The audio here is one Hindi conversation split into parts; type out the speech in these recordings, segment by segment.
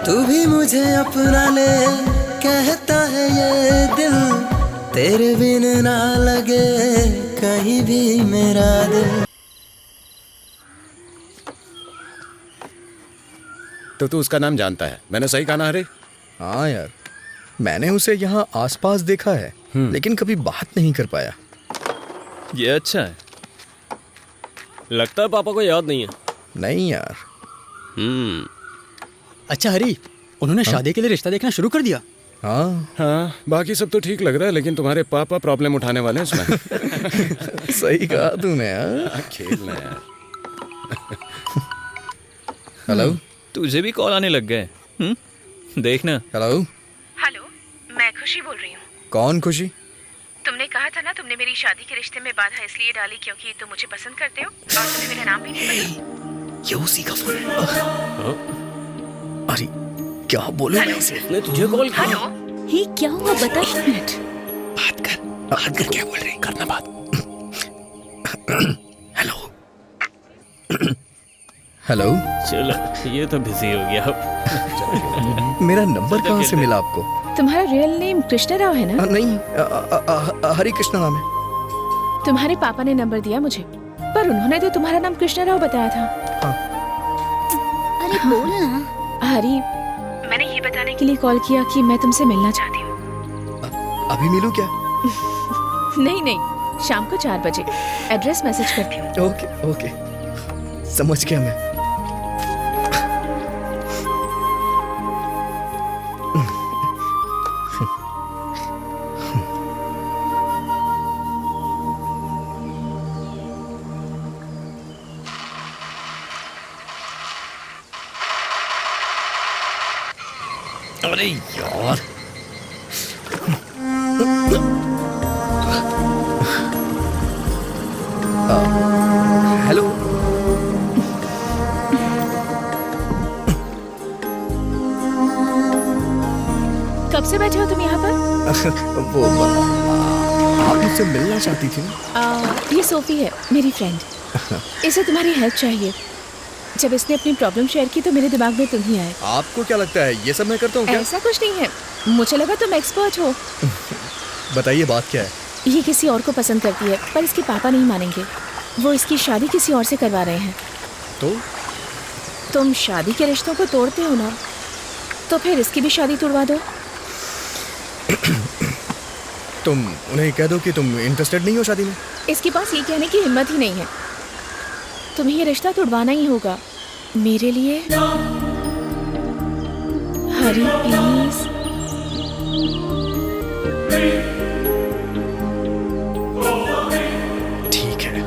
तू भी मुझे अपना ले, कहता है ये दिल, तेरे बिन ना लगे कहीं भी मेरा दिल। तो तू उसका नाम जानता है, मैंने सही कहा ना हरे? हाँ यार, मैंने उसे यहाँ आसपास देखा है, लेकिन कभी बात नहीं कर पाया। ये अच्छा है, लगता है पापा को याद नहीं है। नहीं यार। अच्छा हरी, उन्होंने शादी के लिए रिश्ता देखना शुरू कर दिया? हाँ, बाकी सब तो ठीक लग रहा है, लेकिन तुम्हारे पापा प्रॉब्लम उठाने वाले हैं इसमें। सही कहा तूने यार। खेलना यार। हेलो, तुझे भी कॉल आने लग गए? देखना। हेलो। हेलो, मैं खुशी बोल रही हूँ। कौन खुशी? तुमने कहा था ना तुमने मेरी शादी के रिश्ते में बाधा इसलिए डाली क्योंकि तुम मुझे पसंद करते हो और तुम्हें मेरा नाम भी नहीं पता। ये उसी का फोन है। अरे क्या बोलूं मैं इसे? मैं तुझे कॉल किया। हेलो, ही क्या हुआ बता। एक मिनट बात कर। क्या बोल रही? करना बात। हेलो। हेलो। चलो, ये तो बिजी हो गया अब। मेरा नंबर कहाँ से मिला आपको? तुम्हारा रियल नेम कृष्णा राव है ना? नहीं, हरी कृष्ण नाम है। तुम्हारे पापा ने नंबर दिया मुझे, पर उन्होंने तो तुम्हारा नाम कृष्णा राव बताया था। अरे बोल ना। हरी, मैंने ये बताने के लिए कॉल किया कि मैं तुमसे मिलना चाहती हूँ। अभी मिलूं क्या? नहीं नहीं, शाम को 4 बजे। एड्रेस मैसेज करती हूँ। ओके ओके, समझ गया मैं। अरे यार, हेलो। कब से बैठे हो तुम यहाँ पर? वो आप मुझसे मिलना चाहती थी ना? ये सोफी है, मेरी फ्रेंड। इसे तुम्हारी हेल्प चाहिए। जब इसने अपनी प्रॉब्लम शेयर की तो मेरे दिमाग में तुम ही आए। आपको क्या लगता है ये सब मैं करता हूँ क्या? ऐसा कुछ नहीं है, मुझे लगा तुम एक्सपर्ट हो। बताइए बात क्या है? ये किसी और को पसंद करती है, पर इसके पापा नहीं मानेंगे। वो इसकी शादी किसी और से करवा रहे हैं। तो तुम शादी के रिश्तों को तोड़ते हो ना, तो फिर इसकी भी शादी तोड़वा दो। तुम उन्हें कह दो कि तुम इंटरेस्टेड नहीं हो शादी में। इसके पास ये कहने की हिम्मत ही नहीं है। तुम्हें ये रिश्ता तोड़वाना ही होगा मेरे लिए। हरी प्लीज। ठीक है।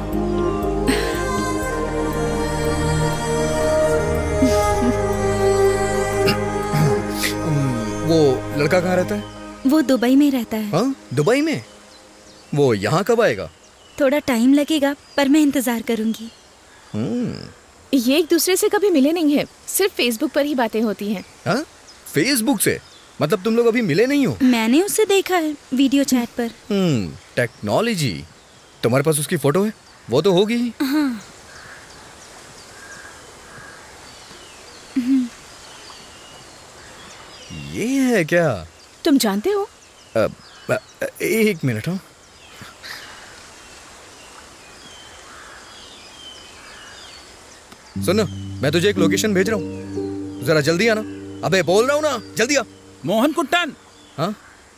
वो लड़का कहाँ रहता है? वो दुबई में रहता है। हाँ, दुबई में? वो यहाँ कब आएगा? थोड़ा टाइम लगेगा, पर मैं इंतजार करूंगी। ये एक दूसरे से कभी मिले नहीं है, सिर्फ फेसबुक पर ही बातें होती हैं। हाँ? फेसबुक से? मतलब तुम लोग अभी मिले नहीं हो? मैंने उसे देखा है वीडियो चैट पर। टेक्नोलॉजी। तुम्हारे पास उसकी फोटो है? वो तो होगी ही। हाँ। ये है क्या? तुम जानते हो? एक मिनट। हाँ, सुनो, मैं तुझे एक लोकेशन भेज रहा हूँ, जरा जल्दी आना। अबे बोल रहा हूँ ना, जल्दी आ। मोहन कुट्टन, हाँ?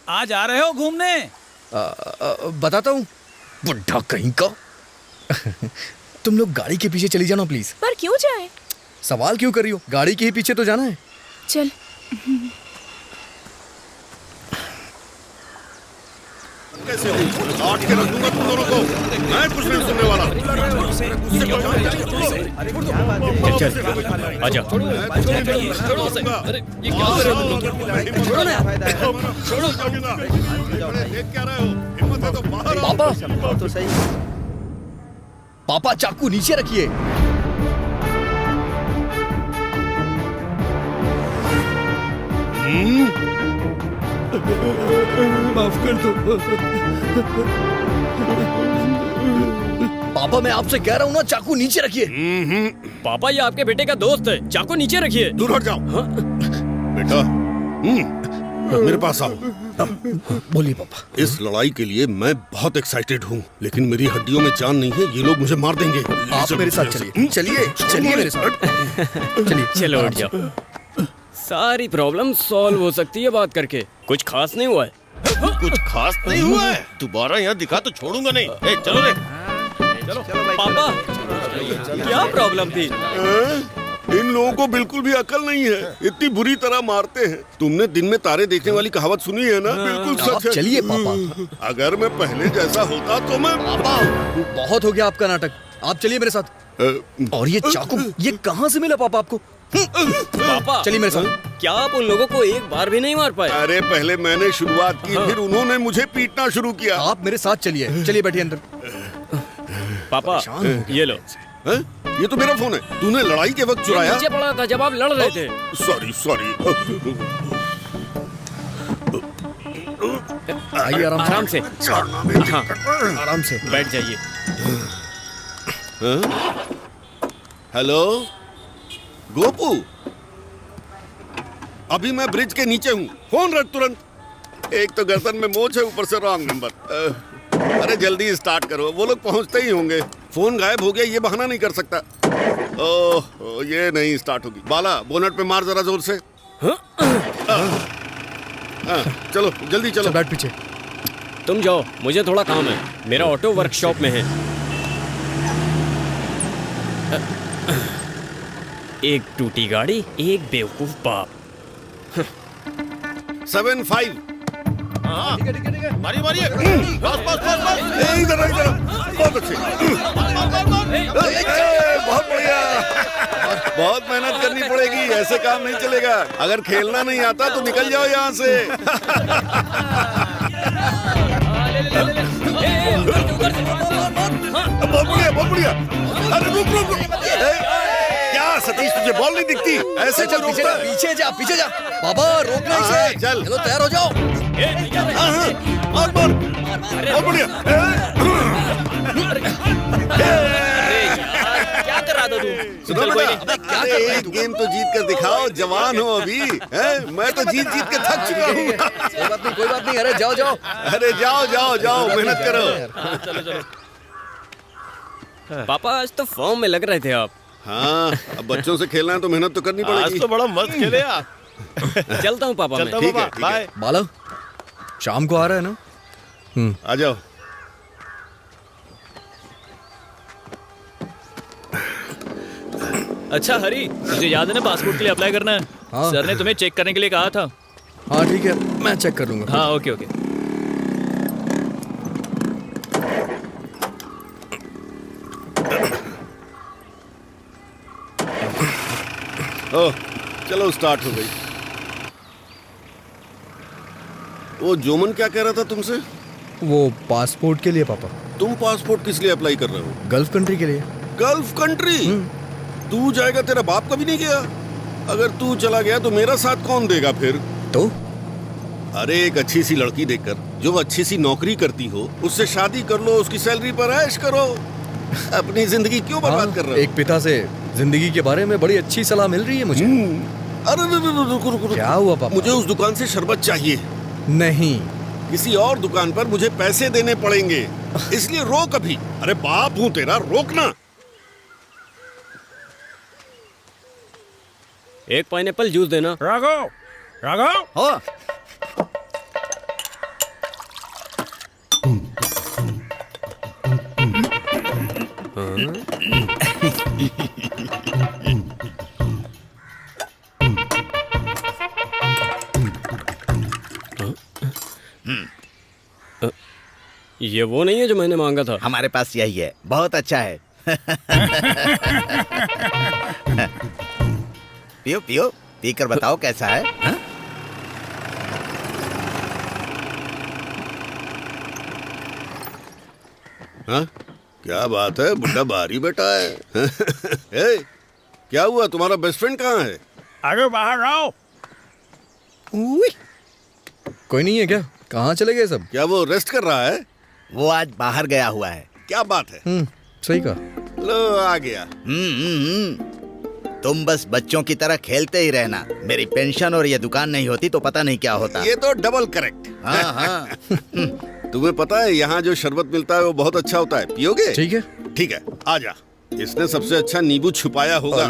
आज आ रहे हो घूमने? बताता हूँ, बुढ़ा कहीं का। तुम लोग गाड़ी के पीछे चली जाना प्लीज। पर क्यों जाए? सवाल क्यों कर रही हो? गाड़ी के ही पीछे तो जाना है। चल। कैसे हो? काट के रख दूंगा तुम दोनों को। मैं कुछ नहीं सुनने वाला। चल, आजा। अरे ये क्या कर रहे हो तुम लोग? छोड़ो ना यार। छोड़ो ना। देख क्या रहे हो? हिम्मत है तो बाहर आओ। पापा, तो सही। पापा चाकू नीचे रखिए। माफ कर दो। पापा मैं आपसे कह रहा हूँ ना, चाकू नीचे रखिए। पापा ये आपके बेटे का दोस्त है, चाकू नीचे रखिए। दूर हट जाओ। बेटा, मेरे पास आओ। बोलिए पापा। इस लड़ाई के लिए मैं बहुत एक्साइटेड हूँ, लेकिन मेरी हड्डियों में जान नहीं है, ये लोग मुझे मार देंगे। आप मेरे साथ चलिए, चलिए चलिए मेरे साथ, चलिए। चलो उठ जाओ। सारी प्रॉब्लम सॉल्व हो सकती है बात करके। कुछ खास नहीं हुआ है। कुछ खास नहीं हुआ है। दोबारा यहाँ दिखा तो छोड़ूंगा नहीं। ए, चलो रे। चलो पापा, क्या प्रॉब्लम थी? इन लोगों को बिल्कुल भी अकल नहीं है, इतनी बुरी तरह मारते हैं। तुमने दिन में तारे देखने वाली कहावत सुनी है ना? बिल्कुल आप सच है। चलिए पापा। अगर मैं पहले जैसा होता तो मैं पापा बहुत हो गया आपका नाटक, आप चलिए मेरे साथ। और ये चाकू ये कहाँ से मिला पापा आपको? पापा चलिए मेरे साथ। क्या आप उन लोगों को एक बार भी नहीं मार पाए? अरे पहले मैंने शुरुआत की, फिर उन्होंने मुझे पीटना शुरू किया। आप मेरे साथ चलिए, चलिए बैठिए अंदर। पापा ये लो। हैं? ये तो मेरा फोन है, तूने लड़ाई के वक्त चुराया? नीचे पड़ा था जब आप लड़ रहे थे। Sorry sorry. आइए आराम से। हाँ आराम से बैठ जाइए। हेलो गोपू, अभी मैं ब्रिज के नीचे हूँ, फोन रख तुरंत। एक तो गर्दन में मोच है, ऊपर से रॉन्ग नंबर। अरे जल्दी स्टार्ट करो, वो लोग पहुंचते ही होंगे। फोन गायब हो गया, ये बहाना नहीं कर सकता। ओह ये नहीं स्टार्ट होगी। बाला बोनट पे मार जरा जोर से। हाँ, चलो जल्दी चलो। बैठ पीछे। तुम जाओ, मुझे थोड़ा काम है, मेरा ऑटो वर्कशॉप में है। एक टूटी गाड़ी, एक बेवकूफ बाप। 7-5। मारिए मारिए। बस बस बस बस। इधर इधर। बहुत अच्छे। बहुत बढ़िया। बहुत मेहनत करनी पड़ेगी, ऐसे काम नहीं चलेगा। अगर खेलना नहीं आता तो निकल जाओ यहाँ से। बहुत बढ़िया बहुत बढ़िया। अरे रुक रुक रुक। क्या सतीश, तुझे बॉल नहीं दिखती? ऐसे चल रोकता है? पीछे जा पीछे जा। बाबा रोकना हाँ, इसे। चल। चलो तैयार हो जाओ। हाँ हाँ और बोल। बहुत बढ़िया। क्या कर रहा था तू? सुनो चल, कोई बेटा, नहीं। क्या कर रहे एक गेम तो जीत कर दिखाओ, जवान हो अभी। हैं? मैं तो जीत जीत के थक चुका हूँ। कोई बात नहीं। अरे जाओ जाओ। अरे जाओ जाओ जाओ, मेहनत करो। चलो चलो। पापा आज तो फॉर्म में लग रहे थे आप। हाँ, अब बच्चों से खेलना है तो मेहनत तो करनी पड़ेगी। आज तो बड़ा मस्त खेले आप। चलता हूँ पापा मैं। ठीक है, ठीक है। बाय। बाला शाम को आ रहा है ना? आ जाओ। अच्छा हरी, तुझे याद है ना पासपोर्ट के लिए अप्लाई करना है? हाँ। सर ने तुम्हें चेक करने के लिए कहा था। हाँ ठीक है, मैं चेक कर लूंगा। हाँ ओके ओके। ओह चलो स्टार्ट हो गई। वो जोमन क्या कह रहा था तुमसे? वो पासपोर्ट के लिए पापा। तुम पासपोर्ट किस लिए अप्लाई कर रहे हो? गल्फ कंट्री के लिए। Gulf country? तू जाएगा, तेरा बाप कभी नहीं गया। अगर तू चला गया तो मेरा साथ कौन देगा फिर? तो अरे एक अच्छी सी लड़की देखकर, जो अच्छी सी नौकरी करती हो, उससे शादी कर लो, उसकी सैलरी पर ऐश करो। अपनी जिंदगी क्यों बर्बाद कर रहे हो? एक पिता से जिंदगी के बारे में बड़ी अच्छी सलाह मिल रही है मुझे। अरे रुको रुको। क्या हुआ पापा? मुझे उस दुकान से शरबत चाहिए। नहीं, किसी और दुकान पर मुझे पैसे देने पड़ेंगे, इसलिए रोक अभी। अरे बाप हूँ तेरा, रोकना। एक पाइनएप्पल जूस देना। राघव राघव। हाँ ये वो नहीं है जो मैंने मांगा था। हमारे पास यही है, बहुत अच्छा है। पियो पियो, पीकर बताओ कैसा है। हा? हाँ? क्या बात है, बुड्ढा बाहरी बेटा है। ए, क्या हुआ, तुम्हारा बेस्ट फ्रेंड कहाँ है? अरे बाहर आओ। कोई नहीं है क्या? कहाँ चले गए सब? क्या वो रेस्ट कर रहा है? वो आज बाहर गया हुआ है। क्या बात है? सही कहा। लो आ गया। तुम बस बच्चों की तरह खेलते ही रहना। मेरी पेंशन और ये दुकान नहीं होती तो पता नहीं क्या होता। ये तो डबल करेक्ट। हाँ हाँ। तुम्हें पता है यहाँ जो शरबत मिलता है वो बहुत अच्छा होता है, पियोगे? ठीक है। ठीक है, आ जा। इसने सबसे अच्छा नींबू छुपाया होगा।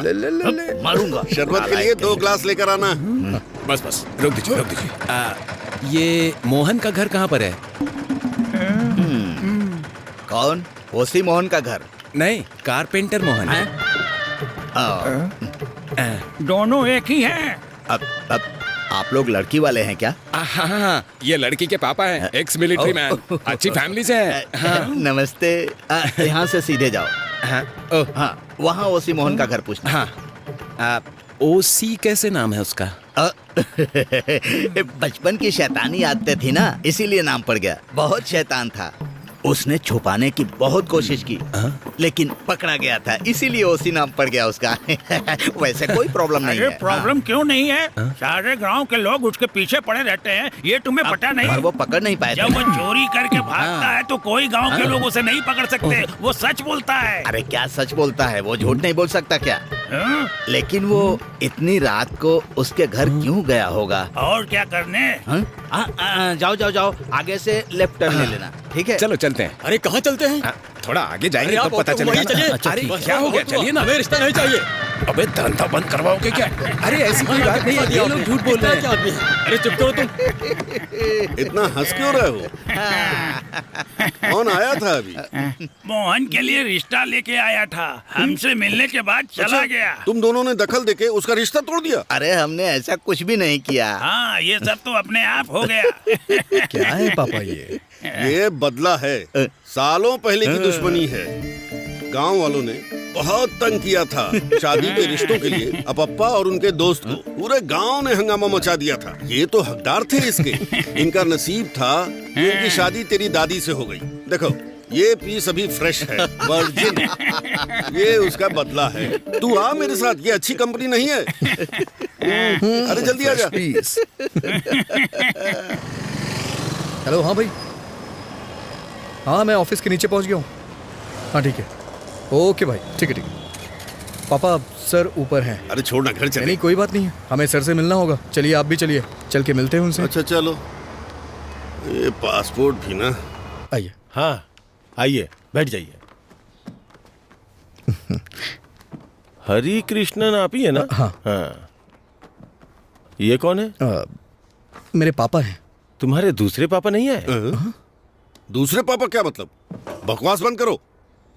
मारूंगा। शरबत के लिए 2 ग्लास लेकर आना। बस बस रुक दीजिए। ये मोहन का घर कहाँ पर है? कौन? ओसी मोहन का घर? नहीं, कारपेंटर मोहन। दोनों एक ही हैं। अब आप लोग लड़की वाले हैं क्या? हाँ, ये लड़की के पापा हैं, एक्स मिलिट्री मैन, अच्छी फैमिली से हैं। हाँ। नमस्ते। यहाँ से सीधे जाओ। हाँ, वहाँ ओसी मोहन का घर पूछना। हाँ। ओसी कैसे नाम है उसका? बचपन की शैतानी आदतें थी ना, इसीलिए नाम पड़ गया। बहुत शैतान था। उसने छुपाने की बहुत कोशिश की, लेकिन पकड़ा गया था, इसीलिए ओसी नाम पड़ गया उसका। वैसे कोई प्रॉब्लम नहीं है। प्रॉब्लम क्यों नहीं है? सारे गांव के लोग उसके पीछे पड़े रहते हैं, ये तुम्हें पता नहीं? पर वो पकड़ नहीं पाए जब वो चोरी करके भागता है तो कोई गांव के लोग उसे नहीं पकड़ सकते। वो सच बोलता है। अरे क्या सच बोलता है? वो झूठ नहीं बोल सकता क्या? हाँ? लेकिन वो इतनी रात को उसके घर क्यों गया होगा? और क्या करने? जाओ जाओ जाओ, आगे से लेफ्ट टर्न ले लेना। ठीक है, चलो चलते हैं। अरे कहाँ चलते हैं? थोड़ा आगे जाएंगे अरे तो आप पता तो चलेगा वहीं चलिए। ना। अरे क्या हो गया? चलिए ना। हमें रिश्ता नहीं चाहिए। अबे धंधा बंद करवाओगे क्या? अरे ऐसी कोई बात नहीं है, ये लोग झूठ बोल रहे क्या हैं। आदमी है? अरे चुप करो तुम। इतना हंस क्यों रहे हो? कौन आया था अभी? मोहन के लिए रिश्ता लेके आया था, हमसे मिलने के बाद चला गया। तुम दोनों ने दखल देके उसका रिश्ता तोड़ दिया? अरे हमने ऐसा कुछ भी नहीं किया। हाँ, ये सब तो अपने आप हो गया। क्या है पापा ये बदला है, सालों पहले की दुश्मनी है। गांव वालों ने बहुत तंग किया था शादी के रिश्तों के लिए। अपप्पा और उनके दोस्त को पूरे गांव ने हंगामा मचा दिया था। ये तो हकदार थे इसके। इनका नसीब था कि उनकी शादी तेरी दादी से हो गई। देखो, ये पीस अभी फ्रेश है, वर्जिन। ये उसका बदला है। तू आ मेरे साथ, ये अच्छी कंपनी नहीं है। अरे जल्दी आ जा। हेलो। हाँ भाई, हाँ मैं ऑफिस के नीचे पहुंच गया हूँ। हाँ ठीक है, ओके भाई, ठीक है ठीक है। पापा सर ऊपर हैं। अरे छोड़ना, घर चले। नहीं कोई बात नहीं है, हमें सर से मिलना होगा। चलिए आप भी चलिए, चल के मिलते हैं उनसे। अच्छा चलो। ये पासपोर्ट भी ना। आइए। हाँ आइए, बैठ जाइए। हरी कृष्णन आप ही है ना? हाँ। ये कौन है? मेरे पापा हैं। तुम्हारे दूसरे पापा नहीं है? दूसरे पापा क्या मतलब? बकवास बंद करो।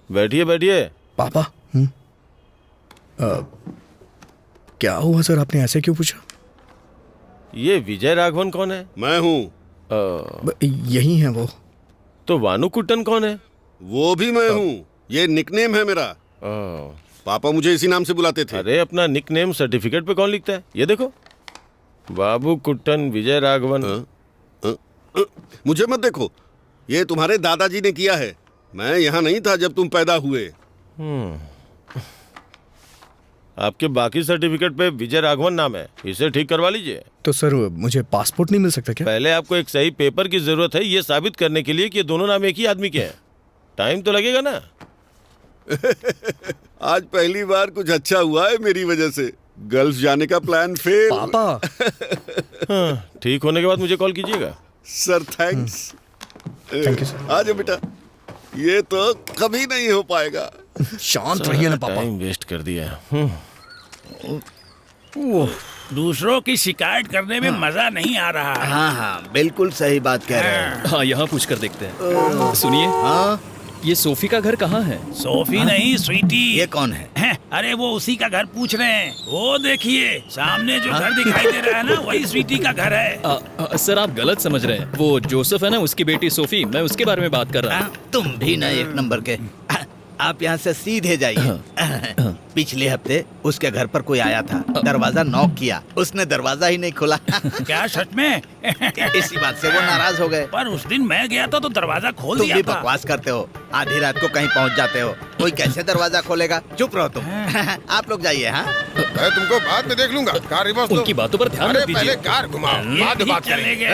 बैठिए बैठिए। पापा? क्या हुआ सर, आपने ऐसे क्यों पूछा? ये विजय राघवन कौन है? मैं हूँ। यही है वो। तो वानुकुट्टन कौन है? वो भी मैं हूँ। ये निकनेम है मेरा। पापा मुझे इसी नाम से बुलाते थे। अरे अपना निकनेम सर्टिफिकेट पे कौन लिखता है? ये देखो, बाबू कुट्टन विजय राघवन। मुझे मत देखो, ये तुम्हारे दादाजी ने किया है। मैं यहाँ नहीं था जब तुम पैदा हुए। आपके बाकी सर्टिफिकेट पे विजय राघवन नाम है, इसे ठीक करवा लीजिए। तो सर मुझे पासपोर्ट नहीं मिल सकता क्या? पहले आपको एक सही पेपर की जरूरत है, ये साबित करने के लिए कि ये दोनों नाम एक ही आदमी के हैं। टाइम तो लगेगा ना। आज पहली बार कुछ अच्छा हुआ है मेरी वजह से। गल्फ जाने का प्लान फेल। पापा। हाँ, ठीक होने के बाद मुझे कॉल कीजिएगा। Sir thanks. Thank you sir. आ जाओ बेटा, ये तो कभी नहीं हो पाएगा। शांत रहिए ना पापा। टाइम वेस्ट कर दिया। दूसरों की शिकायत करने में मजा नहीं आ रहा है। हाँ हाँ बिल्कुल सही बात कह रहे हैं। हाँ, यहाँ पूछ कर देखते हैं। सुनिए, हाँ, ये सोफी का घर कहाँ है? सोफी नहीं, स्वीटी। ये कौन है? अरे वो उसी का घर पूछ रहे हैं। वो देखिए सामने जो घर दिखाई दे रहा है ना, वही स्वीटी का घर है। सर आप गलत समझ रहे हैं। वो जोसेफ है ना, उसकी बेटी सोफी, मैं उसके बारे में बात कर रहा हूँ। तुम भी ना एक नंबर के। आप यहाँ से सीधे जाइए। पिछले हफ्ते उसके घर पर कोई आया था, दरवाजा नॉक किया, उसने दरवाजा ही नहीं खोला। क्या सच में? इसी बात से वो नाराज हो गए। पर उस दिन मैं गया था तो दरवाजा खोल तुम दिया भी था। बकवास करते हो, आधी रात को कहीं पहुँच जाते हो, कोई कैसे दरवाजा खोलेगा? चुप रहो तुम। आप लोग जाइए। हाँ मैं तुमको बाद में देख लूंगा। कार रिवर्स दो। उनकी बातों पर ध्यान अरे मत दीजिए। पहले कार घुमाओ, बाद में बात चले करेंगे।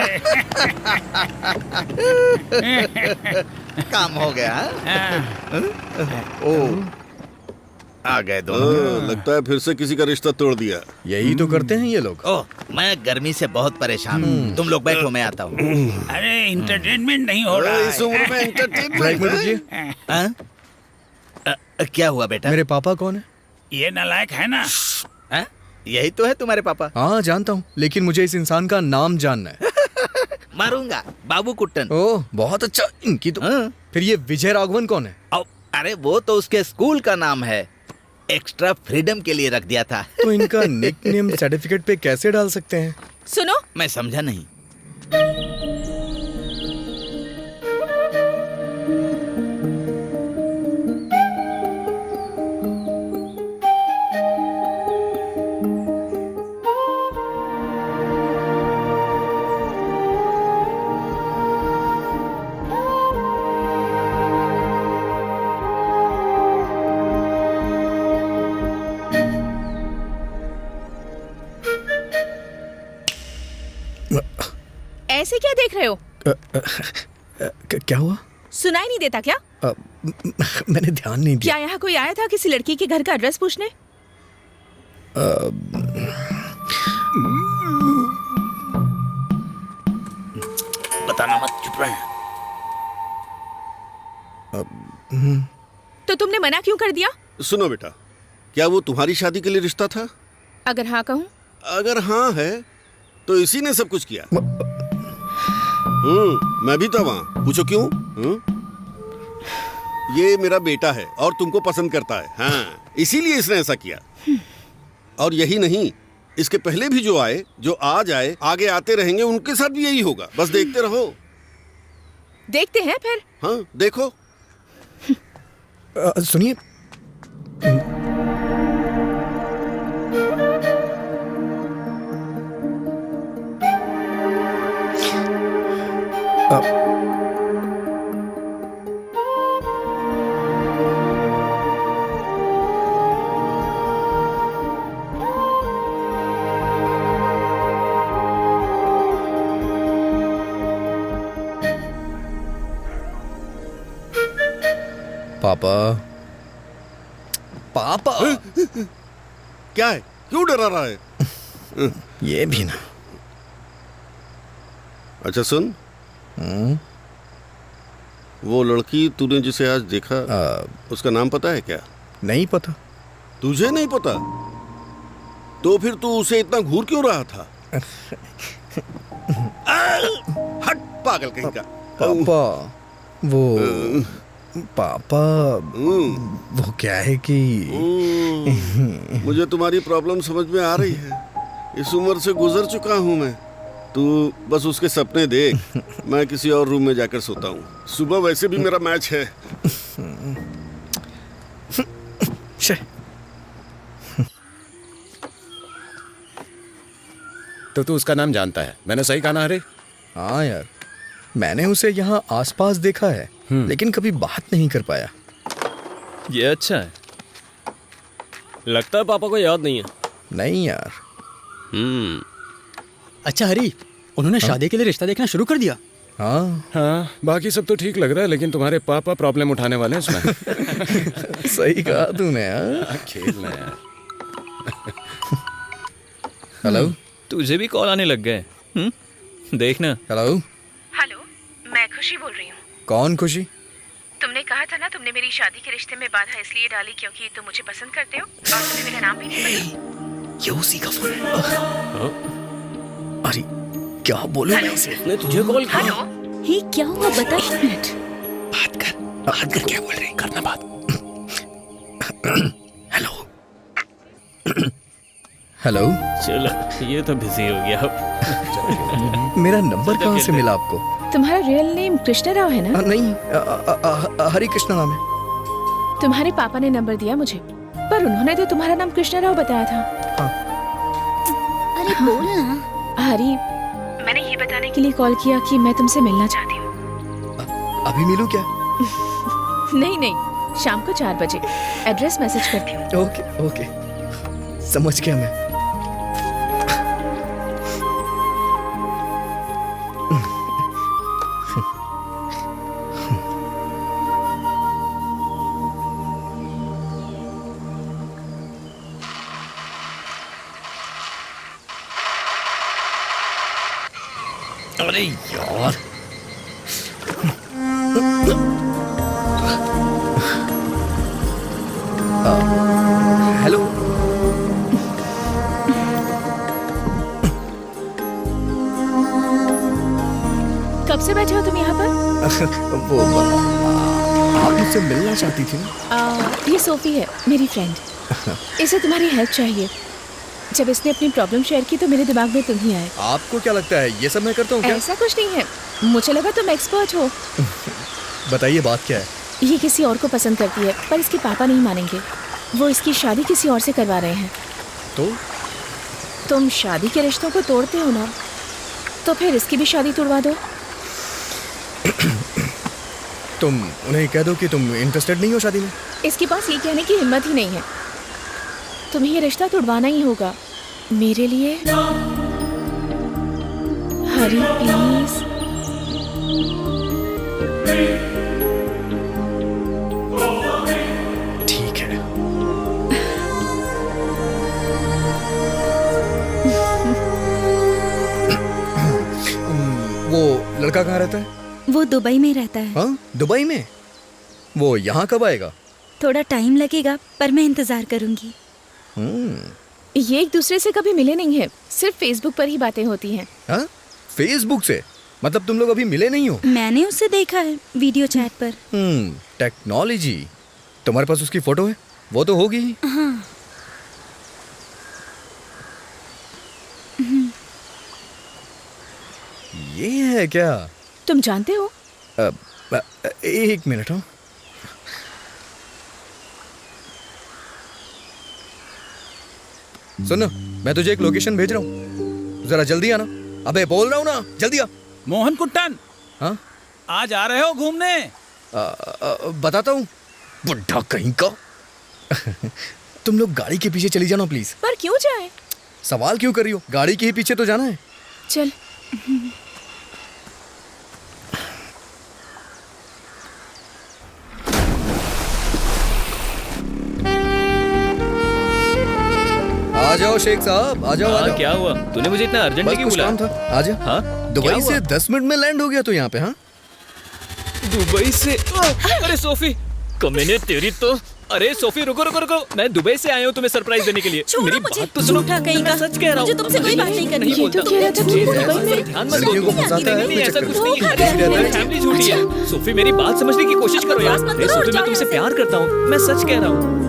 काम हो गया। हाँ? ओ आ गए दोनों। लगता है फिर से किसी का रिश्ता तोड़ दिया। यही तो करते हैं ये लोग। ओह, मैं गर्मी से बहुत परेशान हूँ। तुम लोग बैठो, मैं आता हूँ। अरे इंटरटेनमेंट नहीं हो रहा इस उम्र में एक मिनट रुकिए। हाँ? क्या हुआ बेटा? मेरे पापा कौन है? ये नालायक है ना। हाँ? यही तो है तुम्हारे पापा। हाँ जानता हूँ, लेकिन मुझे इस इंसान का नाम जानना है। मारूंगा, बाबू कुट्टन। ओह बहुत अच्छा। इनकी तो फिर ये विजय राघवन कौन है? अरे वो तो उसके स्कूल का नाम है, एक्स्ट्रा फ्रीडम के लिए रख दिया था। तो इनका निकनेम सर्टिफिकेट पे कैसे डाल सकते हैं? सुनो, मैं समझा नहीं। ऐसे क्या देख रहे हो? क्या हुआ? सुनाई नहीं देता क्या? मैंने ध्यान नहीं दिया। क्या यहाँ कोई आया था किसी लड़की के घर का एड्रेस पूछने? बताना मत, चुप रहे। तो तुमने मना क्यों कर दिया? सुनो बेटा, क्या वो तुम्हारी शादी के लिए रिश्ता था? अगर हाँ कहूँ? अगर हाँ है तो इसी ने सब कुछ किया। मैं भी था वहाँ। पूछो क्यों? ये मेरा बेटा है और तुमको पसंद करता है। हाँ, इसीलिए इसने ऐसा किया। और यही नहीं, इसके पहले भी जो आए, जो आज आए, आगे आते रहेंगे, उनके साथ भी यही होगा। बस देखते रहो। देखते हैं फिर। हाँ देखो। सुनिए, पापा पापा क्या है? क्यों डरा रहा है? ये भी ना। अच्छा सुन, वो लड़की तूने जिसे आज देखा, उसका नाम पता है क्या? नहीं पता। तुझे नहीं पता? तो फिर तू उसे इतना घूर क्यों रहा था? हट पागल कहीं का। पापा वो क्या है कि मुझे तुम्हारी प्रॉब्लम समझ में आ रही है। इस उम्र से गुजर चुका हूँ मैं। तू बस उसके सपने देख, मैं किसी और रूम में जाकर सोता हूँ। सुबह वैसे भी मेरा मैच है। तो तू उसका नाम जानता है? मैंने सही कहा ना? अरे हाँ यार, मैंने उसे यहाँ आसपास देखा है, लेकिन कभी बात नहीं कर पाया। ये अच्छा है। लगता है पापा को याद नहीं है। नहीं यार। अच्छा हरी, उन्होंने शादी के लिए रिश्ता देखना शुरू कर दिया? हाँ, बाकी सब तो ठीक लग रहा है, लेकिन तुम्हारे पापा प्रॉब्लम उठाने वाले हैं इसमें। सही कहा तूने यार। खेलना यार। हेलो, तुझे भी कॉल आने लग गए? देखना। हेलो। हेलो, मैं खुशी बोल रही हूँ। कौन खुशी? तुमने कहा था ना तुमने मेरी शादी के रिश्ते में बाधा इसलिए डाली क्योंकि तुम मुझे पसंद करते हो और तुम्हें मेरा नाम भी नहीं पता। ये उसी का फोन है। अरे क्या बोलूं मैं इसे? मैं तुझे कॉल किया। हेलो, ये क्या हुआ बता। एक मिनट। बात कर। क्या बोल रहे हैं? करना बात। हेलो। हेलो। चलो, ये तो बिजी हो गया अब। मेरा नंबर कहाँ से मिला आपको? तुम्हारा रियल नेम कृष्णा राव है ना? नहीं, हरि कृष्णा नाम है। तुम्हारे पापा ने नंबर दिया मुझे, पर उन्होंने तो तुम्हारा नाम कृष्णा राव बताया था। अरे बोल ना। हरी, मैंने ये बताने के लिए कॉल किया कि मैं तुमसे मिलना चाहती हूँ। अभी मिलूं क्या? नहीं, शाम को 4 बजे। एड्रेस मैसेज करती हूँ। ओके, समझ गया मैं। अरे यार, हेलो। कब से बैठे हो तुम यहाँ पर? वो आप मुझसे मिलना चाहती थी ना? ये सोफी है, मेरी फ्रेंड। इसे तुम्हारी हेल्प चाहिए। जब इसने अपनी प्रॉब्लम शेयर की तो मेरे दिमाग में तुम ही आए। आपको क्या लगता है ये सब मैं करता हूँ क्या? ऐसा कुछ नहीं है, मुझे लगा तुम एक्सपर्ट हो। बताइए बात क्या है? ये किसी और को पसंद करती है, पर इसके पापा नहीं मानेंगे। वो इसकी शादी किसी और से करवा रहे हैं। तो तुम शादी के रिश्तों को तोड़ते हो ना, तो फिर इसकी भी शादी तोड़वा दो। तुम उन्हें कह दो कि तुम इंटरेस्टेड नहीं हो शादी में। इसके पास ये कहने की हिम्मत ही नहीं है। तुम्हें ये रिश्ता तोड़वाना ही होगा मेरे लिए। हरी प्लीज। ठीक है। वो लड़का कहाँ रहता है? वो दुबई में रहता है। हाँ, दुबई में? वो यहाँ कब आएगा? थोड़ा टाइम लगेगा, पर मैं इंतजार करूंगी। ये एक दूसरे से कभी मिले नहीं है, सिर्फ फेसबुक पर ही बातें होती हैं। हाँ? फेसबुक से? मतलब तुम लोग अभी मिले नहीं हो? मैंने उसे देखा है वीडियो चैट पर। टेक्नोलॉजी। तुम्हारे पास उसकी फोटो है? वो तो होगी ही। हाँ। ये है क्या? तुम जानते हो? एक मिनट। हाँ, सुनो, मैं तुझे एक लोकेशन भेज रहा हूँ, जरा जल्दी आना। अबे बोल रहा हूँ ना, जल्दी आ। मोहन कुट्टन, हाँ? आज आ रहे हो घूमने? बताता हूँ, बुढ़ा कहीं का। तुम लोग गाड़ी के पीछे चली जाना प्लीज। पर क्यों जाए? सवाल क्यों कर रही हो? गाड़ी के ही पीछे तो जाना है। चल। आ जाओ शेख साहब, आ जाओ। आ जाओ। क्या हुआ? तूने मुझे इतना अर्जेंट क्यों बुलाया? था। आजा। हाँ? दुबई से 10 मिनट में लैंड हो गया तो यहाँ पे। हाँ, दुबई से? अरे सोफी, कमीने तेरी तो। अरे सोफी रुको रुको रुको, मैं दुबई से आया हूँ तुम्हें सरप्राइज देने के लिए। मेरी बात तो सुनो। मैं सच कह रहा हूँ, तुमसे कोई बात नहीं करनी है। बोलता। ध्यान मत दो, को फंसाता है। ऐसा कुछ नहीं है। फैमिली झूठी है। सोफी मेरी बात समझने की कोशिश करो यार। अरे सोफी मैं तुमसे प्यार करता हूँ, मैं सच कह रहा हूँ।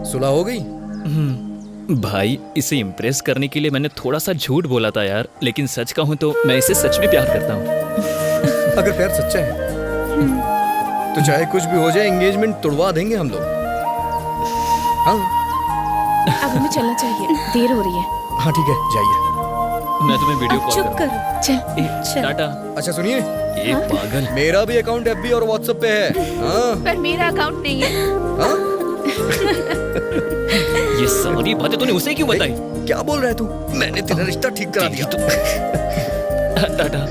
सुलह हो गई? भाई इसे इम्प्रेस करने के लिए मैंने थोड़ा सा झूठ बोला था यार, लेकिन सच कहूँ तो मैं इसे सच में प्यार करता हूँ। अगर प्यार सच्चा है तो चाहे कुछ भी हो जाए एंगेजमेंट तुड़वा देंगे हम लोग। हाँ, अब हमें चलना चाहिए, देर हो रही है। हाँ ठीक है, जाइए। मैं तुम्हें वीडियो कॉल चुप करूँ। करो। चल। टाटा। अच्छा सुनिए, ये पागल। मेरा भी अकाउंट FB और WhatsApp पे है। हाँ? पर मेरा अकाउंट नहीं है। हाँ? ये सारी बातें तूने उसे क्यों बताई? क्या बोल रहा है तू? मैंने तेरा रिश्ता ठीक करा दिया। टाटा।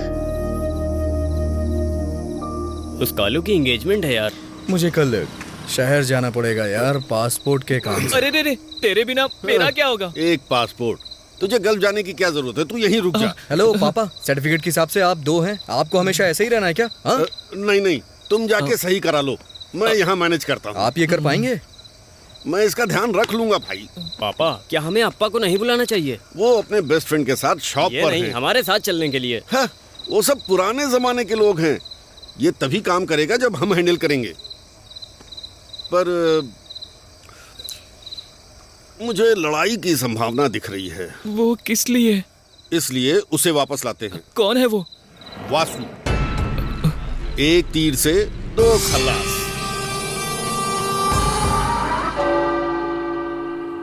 उस कालू की एंगेजमेंट है यार। मुझे कल शहर जाना पड़ेगा यार, पासपोर्ट के काम से। अरे रे रे, तेरे बिना मेरा क्या होगा? एक पासपोर्ट, तुझे गल्फ जाने की क्या जरूरत है? तू यहीं रुक जा। हेलो पापा, सर्टिफिकेट के हिसाब से आप 2 हैं, आपको हमेशा ऐसे ही रहना है क्या? हाँ? नहीं नहीं, तुम जाके सही करा लो, मैं यहाँ मैनेज करता हूँ। आप ये कर पाएंगे? मैं इसका ध्यान रख लूंगा भाई। पापा, क्या हमें अप्पा को नहीं बुलाना चाहिए? वो अपने बेस्ट फ्रेंड के साथ शॉप ये पर नहीं, है। हमारे साथ चलने के लिए। हाँ, वो सब पुराने जमाने के लोग हैं। ये तभी काम करेगा जब हम हैंडल करेंगे। पर मुझे लड़ाई की संभावना दिख रही है। वो किस लिए? इसलिए उसे वापस लाते हैं। कौन है वो? वासु। एक तीर से दो खल्लास।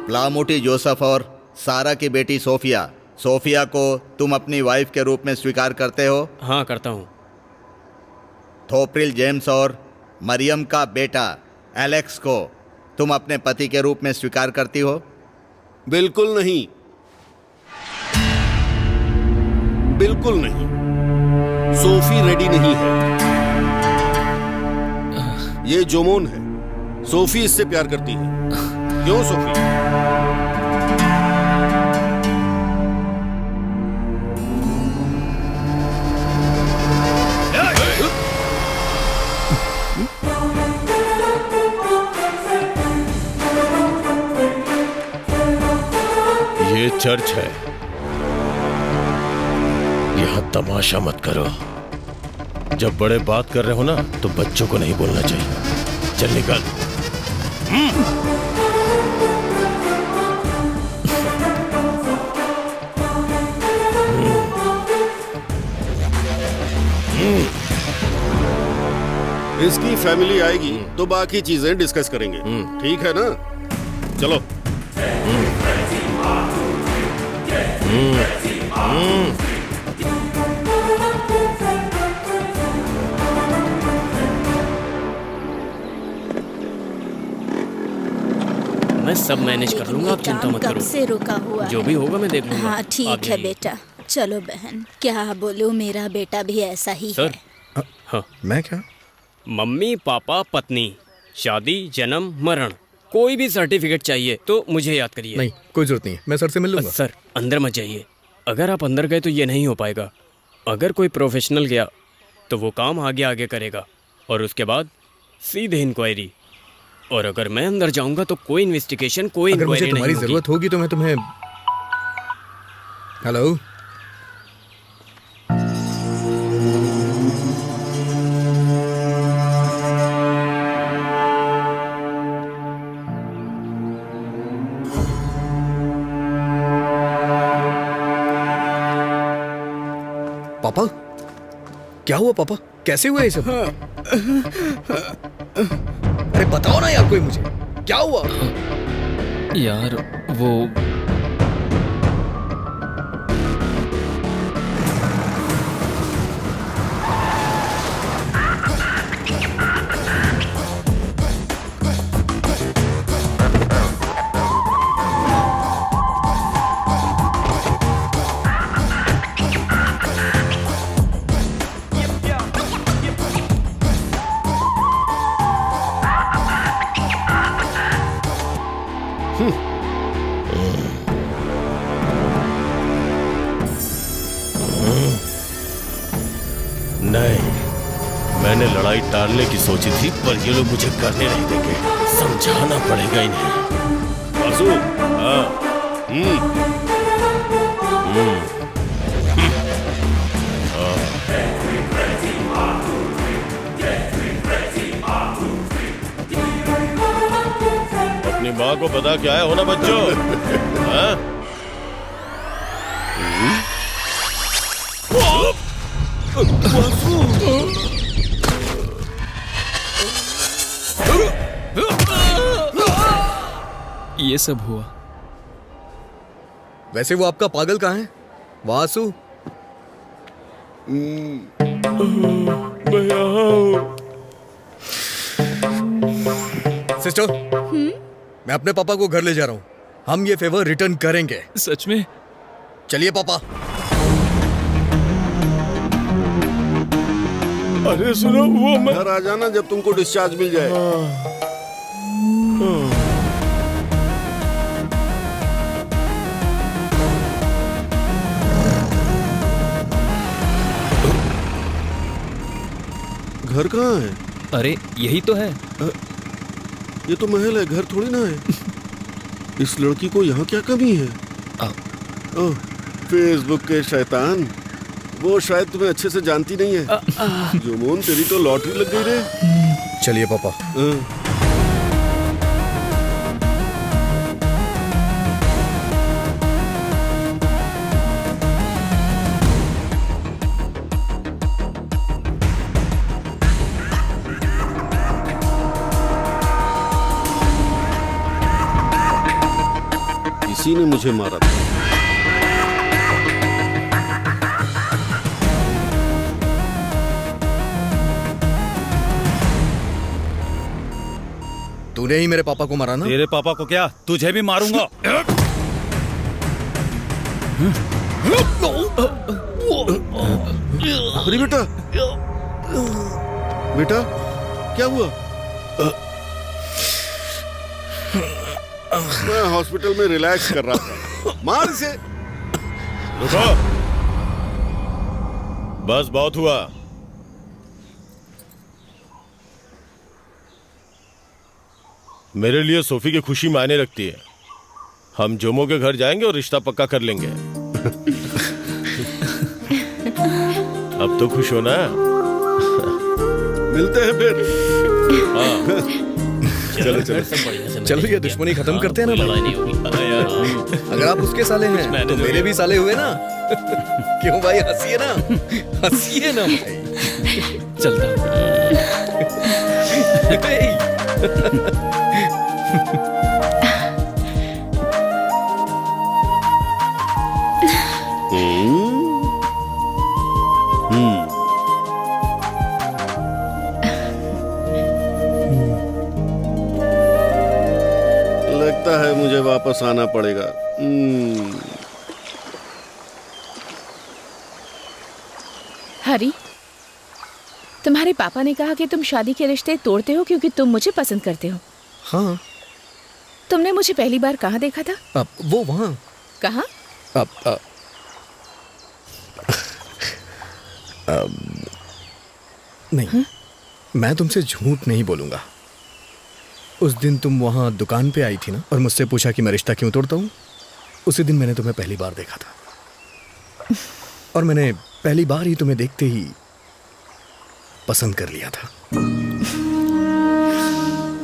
प्लामोटी जोसेफ और सारा की बेटी सोफिया। सोफिया को तुम अपनी वाइफ के रूप में स्वीकार करते हो? हाँ, करता हूँ। थोप्रिल जेम्स और मरियम का बेटा एलेक्स को तुम अपने पति के रूप में स्वीकार करती हो? बिल्कुल नहीं, बिल्कुल नहीं। सोफी रेडी नहीं है। ये जोमोन है। सोफी इससे प्यार करती है। क्यों सोफी? ये चर्च है, यहां तमाशा मत करो। जब बड़े बात कर रहे हो ना तो बच्चों को नहीं बोलना चाहिए। चल निकल। इसकी फैमिली आएगी तो बाकी चीजें डिस्कस करेंगे। ठीक है ना? चलो। मैं सब मैनेज कर लूंगा, आप चिंता मत कब करो। से रुका हुआ जो भी होगा मैं देख लूंगा। हाँ आप ठीक है जाइए। बेटा। चलो बहन, क्या बोलूं, मेरा बेटा भी ऐसा ही है। सर। हाँ। मैं क्या? मम्मी पापा पत्नी, शादी जन्म मरण, कोई भी सर्टिफिकेट चाहिए तो मुझे याद करिए। नहीं, कोई जरूरत नहीं है, मैं सर से मिल लूंगा। सर अंदर मत जाइए। अगर आप अंदर गए तो ये नहीं हो पाएगा। अगर कोई प्रोफेशनल गया तो वो काम आगे आगे करेगा और उसके बाद सीधे इंक्वायरी। और अगर मैं अंदर जाऊंगा तो कोई इन्वेस्टिगेशन, कोई अगर मुझे इंक्वायरी तुम्हारी नहीं होगी। जरूरत होगी तो मैं तुम्हें। हेलो। पापा, क्या हुआ पापा? कैसे हुआ ये सब? अरे बताओ ना यार कोई मुझे, क्या हुआ? यार वो नहीं, मैंने लड़ाई टालने की सोची थी पर ये लोग मुझे करने नहीं देंगे। समझाना पड़ेगा इन्हें। वासु। हाँ। अपनी माँ को पता क्या है होना बच्चों? हाँ? ये सब हुआ। वैसे वो आपका पागल कहाँ है? वासु। सिस्टर, मैं अपने पापा को घर ले जा रहा हूँ। हम ये फेवर रिटर्न करेंगे। सच में? चलिए पापा। अरे सुनो, वो घर आ जाना जब तुमको डिस्चार्ज मिल जाए। घर कहाँ है? अरे यही तो है। ये तो महल है, घर थोड़ी ना है। इस लड़की को यहाँ क्या कमी है? ओह, फेसबुक के शैतान, वो शायद तुम्हें अच्छे से जानती नहीं है। जोमोन, तेरी तो लॉटरी लग गई रे। चलिए पापा। जी ने मुझे मारा था। तूने ही मेरे पापा को मारा ना? तेरे पापा को क्या, तुझे भी मारूंगा। अरे बेटा, बेटा क्या हुआ? मैं हॉस्पिटल में रिलैक्स कर रहा था। मार इसे। रुको, बस बहुत हुआ। मेरे लिए सोफी की खुशी मायने रखती है। हम जोमो के घर जाएंगे और रिश्ता पक्का कर लेंगे। अब तो खुश हो ना? मिलते हैं फिर। चलो चलो ये दुश्मनी खत्म करते हैं ना भाई। अगर आप उसके साले हैं तो मेरे भी साले हुए ना। क्यों भाई, हंसिए ना, हंसिए ना भाई। चलता लगता है मुझे वापस आना पड़ेगा। हरी, तुम्हारे पापा ने कहा कि तुम शादी के रिश्ते तोड़ते हो क्योंकि तुम मुझे पसंद करते हो। हाँ। तुमने मुझे पहली बार कहाँ देखा था? वो वहाँ। कहाँ? नहीं, मैं तुमसे झूठ नहीं बोलूंगा। उस दिन तुम वहाँ दुकान पे आई थी ना और मुझसे पूछा कि मैं रिश्ता क्यों तोड़ता हूँ। उसी दिन मैंने तुम्हें पहली बार देखा था और मैंने पहली बार ही तुम्हें देखते ही पसंद कर लिया था।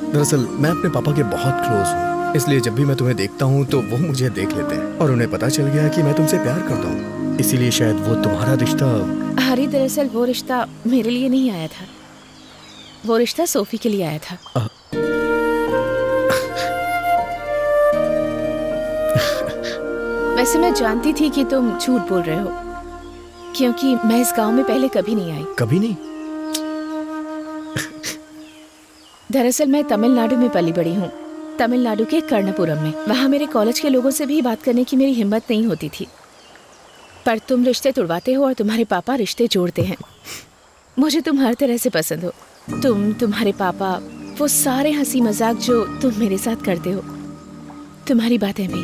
दरअसल मैं अपने पापा के बहुत क्लोज हूँ, इसलिए जब भी मैं तुम्हें देखता हूँ तो वो मुझे देख लेते हैं और उन्हें पता चल गया कि मैं तुमसे प्यार करता हूँ। इसीलिए शायद वो तुम्हारा रिश्ता। हरी, दरअसल वो रिश्ता मेरे लिए नहीं आया था, वो रिश्ता सोफी के लिए आया था। वैसे मैं जानती थी कि तुम झूठ बोल रहे हो, क्योंकि मैं इस गांव में पहले कभी नहीं आई। कभी नहीं? दरअसल मैं तमिलनाडु में पली बड़ी हूँ, तमिलनाडु के कर्णपुरम में। वहाँ मेरे कॉलेज के लोगों से भी बात करने की मेरी हिम्मत नहीं होती थी। पर तुम रिश्ते तुड़वाते हो और तुम्हारे पापा रिश्ते जोड़ते हैं। मुझे तुम हर तरह से पसंद हो। तुम्हारे पापा, वो सारे हंसी मजाक जो तुम मेरे साथ करते हो, तुम्हारी बातें भी।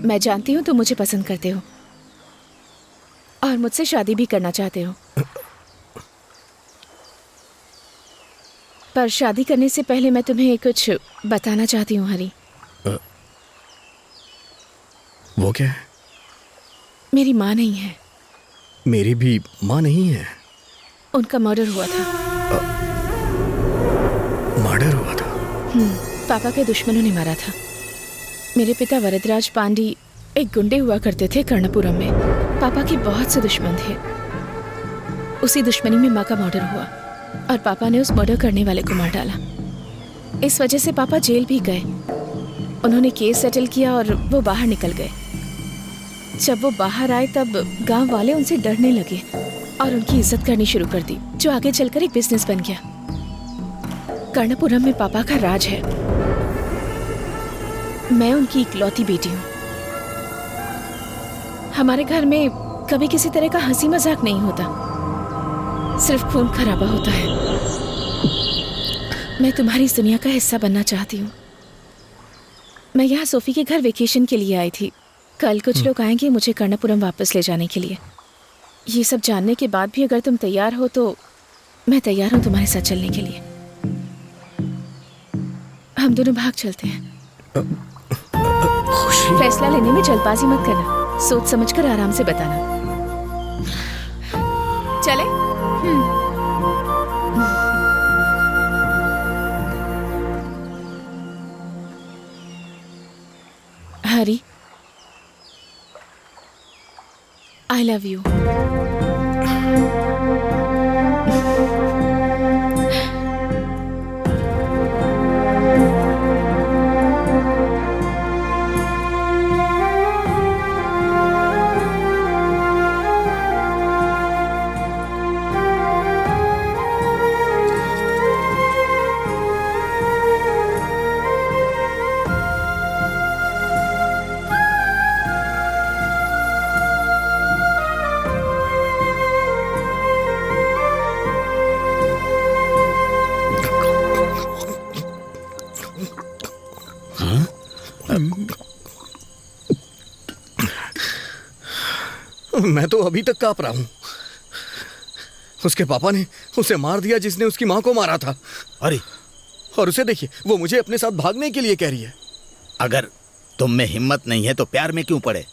मैं जानती हूँ तुम मुझे पसंद करते हो और मुझसे शादी भी करना चाहते हो। पर शादी करने से पहले मैं तुम्हें कुछ बताना चाहती हूँ हरी। वो क्या है? मेरी माँ नहीं है। मेरी भी माँ नहीं है। उनका मर्डर हुआ था। मर्डर हुआ था? पापा के दुश्मनों ने मारा था। मेरे पिता वरदराज पांडी एक गुंडे हुआ करते थे कर्णपुरम में। पापा के बहुत से दुश्मन थे। उसी दुश्मनी में माँ का मर्डर हुआ और पापा ने उस मर्डर करने वाले को मार डाला। इस वजह से पापा जेल भी गए। उन्होंने केस सेटल किया और वो बाहर निकल गए। जब वो बाहर आए तब गांव वाले उनसे डरने लगे और उनकी इज्जत करनी शुरू कर दी, जो आगे चलकर एक बिजनेस बन गया। कर्णपुरम में पापा का राज है। मैं उनकी इकलौती बेटी हूँ। हमारे घर में कभी किसी तरह का हंसी मजाक नहीं होता, सिर्फ खून खराबा होता है। मैं तुम्हारी इस दुनिया का हिस्सा बनना चाहती हूँ। मैं यहाँ सोफी के घर वेकेशन के लिए आई थी। कल कुछ लोग आएंगे मुझे कर्णपुरम वापस ले जाने के लिए। ये सब जानने के बाद भी अगर तुम तैयार हो तो मैं तैयार हूँ तुम्हारे साथ चलने के लिए। हम दोनों भाग चलते हैं। फैसला लेने में जल्दबाजी मत करना, सोच समझकर आराम से बताना। चले? हरी, I love you. मैं तो अभी तक कांप रहा हूं। उसके पापा ने उसे मार दिया जिसने उसकी मां को मारा था। अरे, और उसे देखिए, वो मुझे अपने साथ भागने के लिए कह रही है। अगर तुम में हिम्मत नहीं है तो प्यार में क्यों पड़े?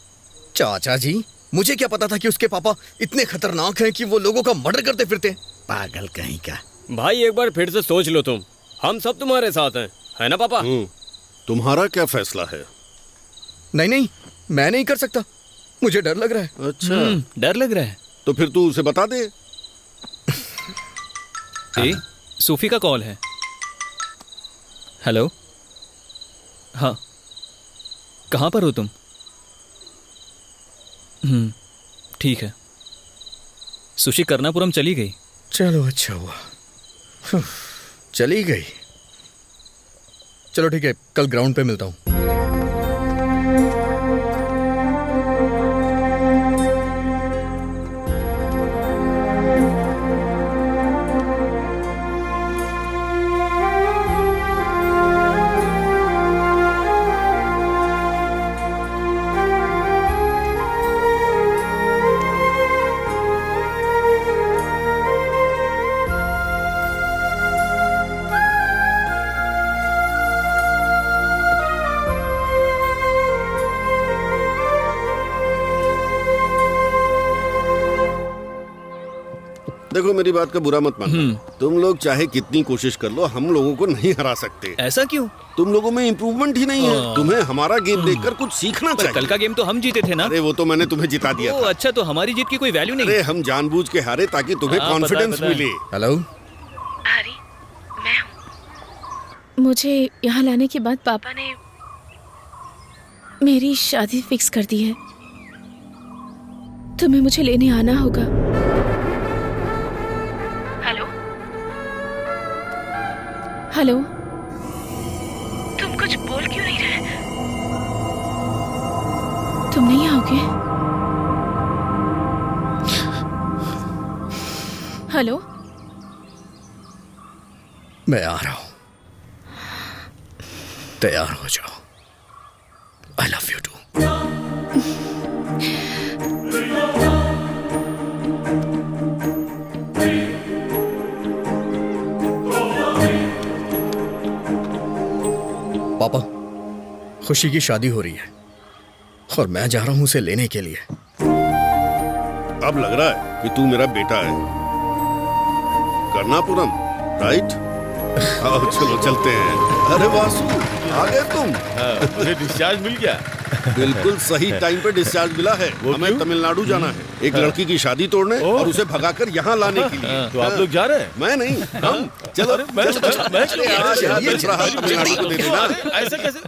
चाचा जी, मुझे क्या पता था कि उसके पापा इतने खतरनाक हैं कि वो लोगों का मर्डर करते फिरते। पागल कहीं का। भाई एक बार फिर से सोच लो तुम, हम सब तुम्हारे साथ हैं, है ना पापा? तुम्हारा क्या फैसला है? नहीं नहीं, मैं नहीं कर सकता, मुझे डर लग रहा है। अच्छा, डर लग रहा है तो फिर तू उसे बता दे। सोफी का कॉल है। हेलो, हाँ, कहाँ पर हो तुम? ठीक है। सुशी कर्णापुरम चली गई। चलो अच्छा हुआ, चली गई। चलो ठीक है, कल ग्राउंड पे मिलता हूँ। देखो, मेरी बात का बुरा मत मानो। तुम लोग चाहे कितनी कोशिश कर लो, हम लोगों को नहीं हरा सकते। ऐसा क्यों? तुम लोगों में इम्प्रूवमेंट ही नहीं है। तुम्हें हमारा गेम देखकर कुछ सीखना चाहिए। कल का गेम तो हम जीते थे ना। अरे वो तो मैंने तुम्हें जिता दिया था। अच्छा, तो हमारी जीत की कोई वैल्यू नहीं। अरे हम जानबूझ के हारे ताकि तुम्हें कॉन्फिडेंस मिले। हेलो, हरी, मैं हूँ। मुझे यहाँ लाने के बाद पापा ने मेरी शादी फिक्स कर दी है। तुम्हें मुझे लेने आना होगा। हेलो हेलो, तुम कुछ बोल क्यों नहीं रहे? तुम नहीं आओगे? हेलो, मैं आ रहा हूं, तैयार हो जाओ। I love you too. पापा, खुशी की शादी हो रही है और मैं जा रहा हूं उसे लेने के लिए। अब लग रहा है कि तू मेरा बेटा है। कर्णापुरम, राइट? आओ चलो चलते हैं। अरे वासु, आ गए तुम? मुझे डिस्चार्ज मिल गया। बिल्कुल सही टाइम पे डिस्चार्ज मिला है। हमें तमिलनाडु जाना है, एक लड़की की शादी तोड़ने और उसे भगाकर यहाँ लाने के लिए। तो आप लोग जा रहे हैं? मैं नहीं, हम। चलो तमिलनाडु को दे देना। ऐसा कैसे?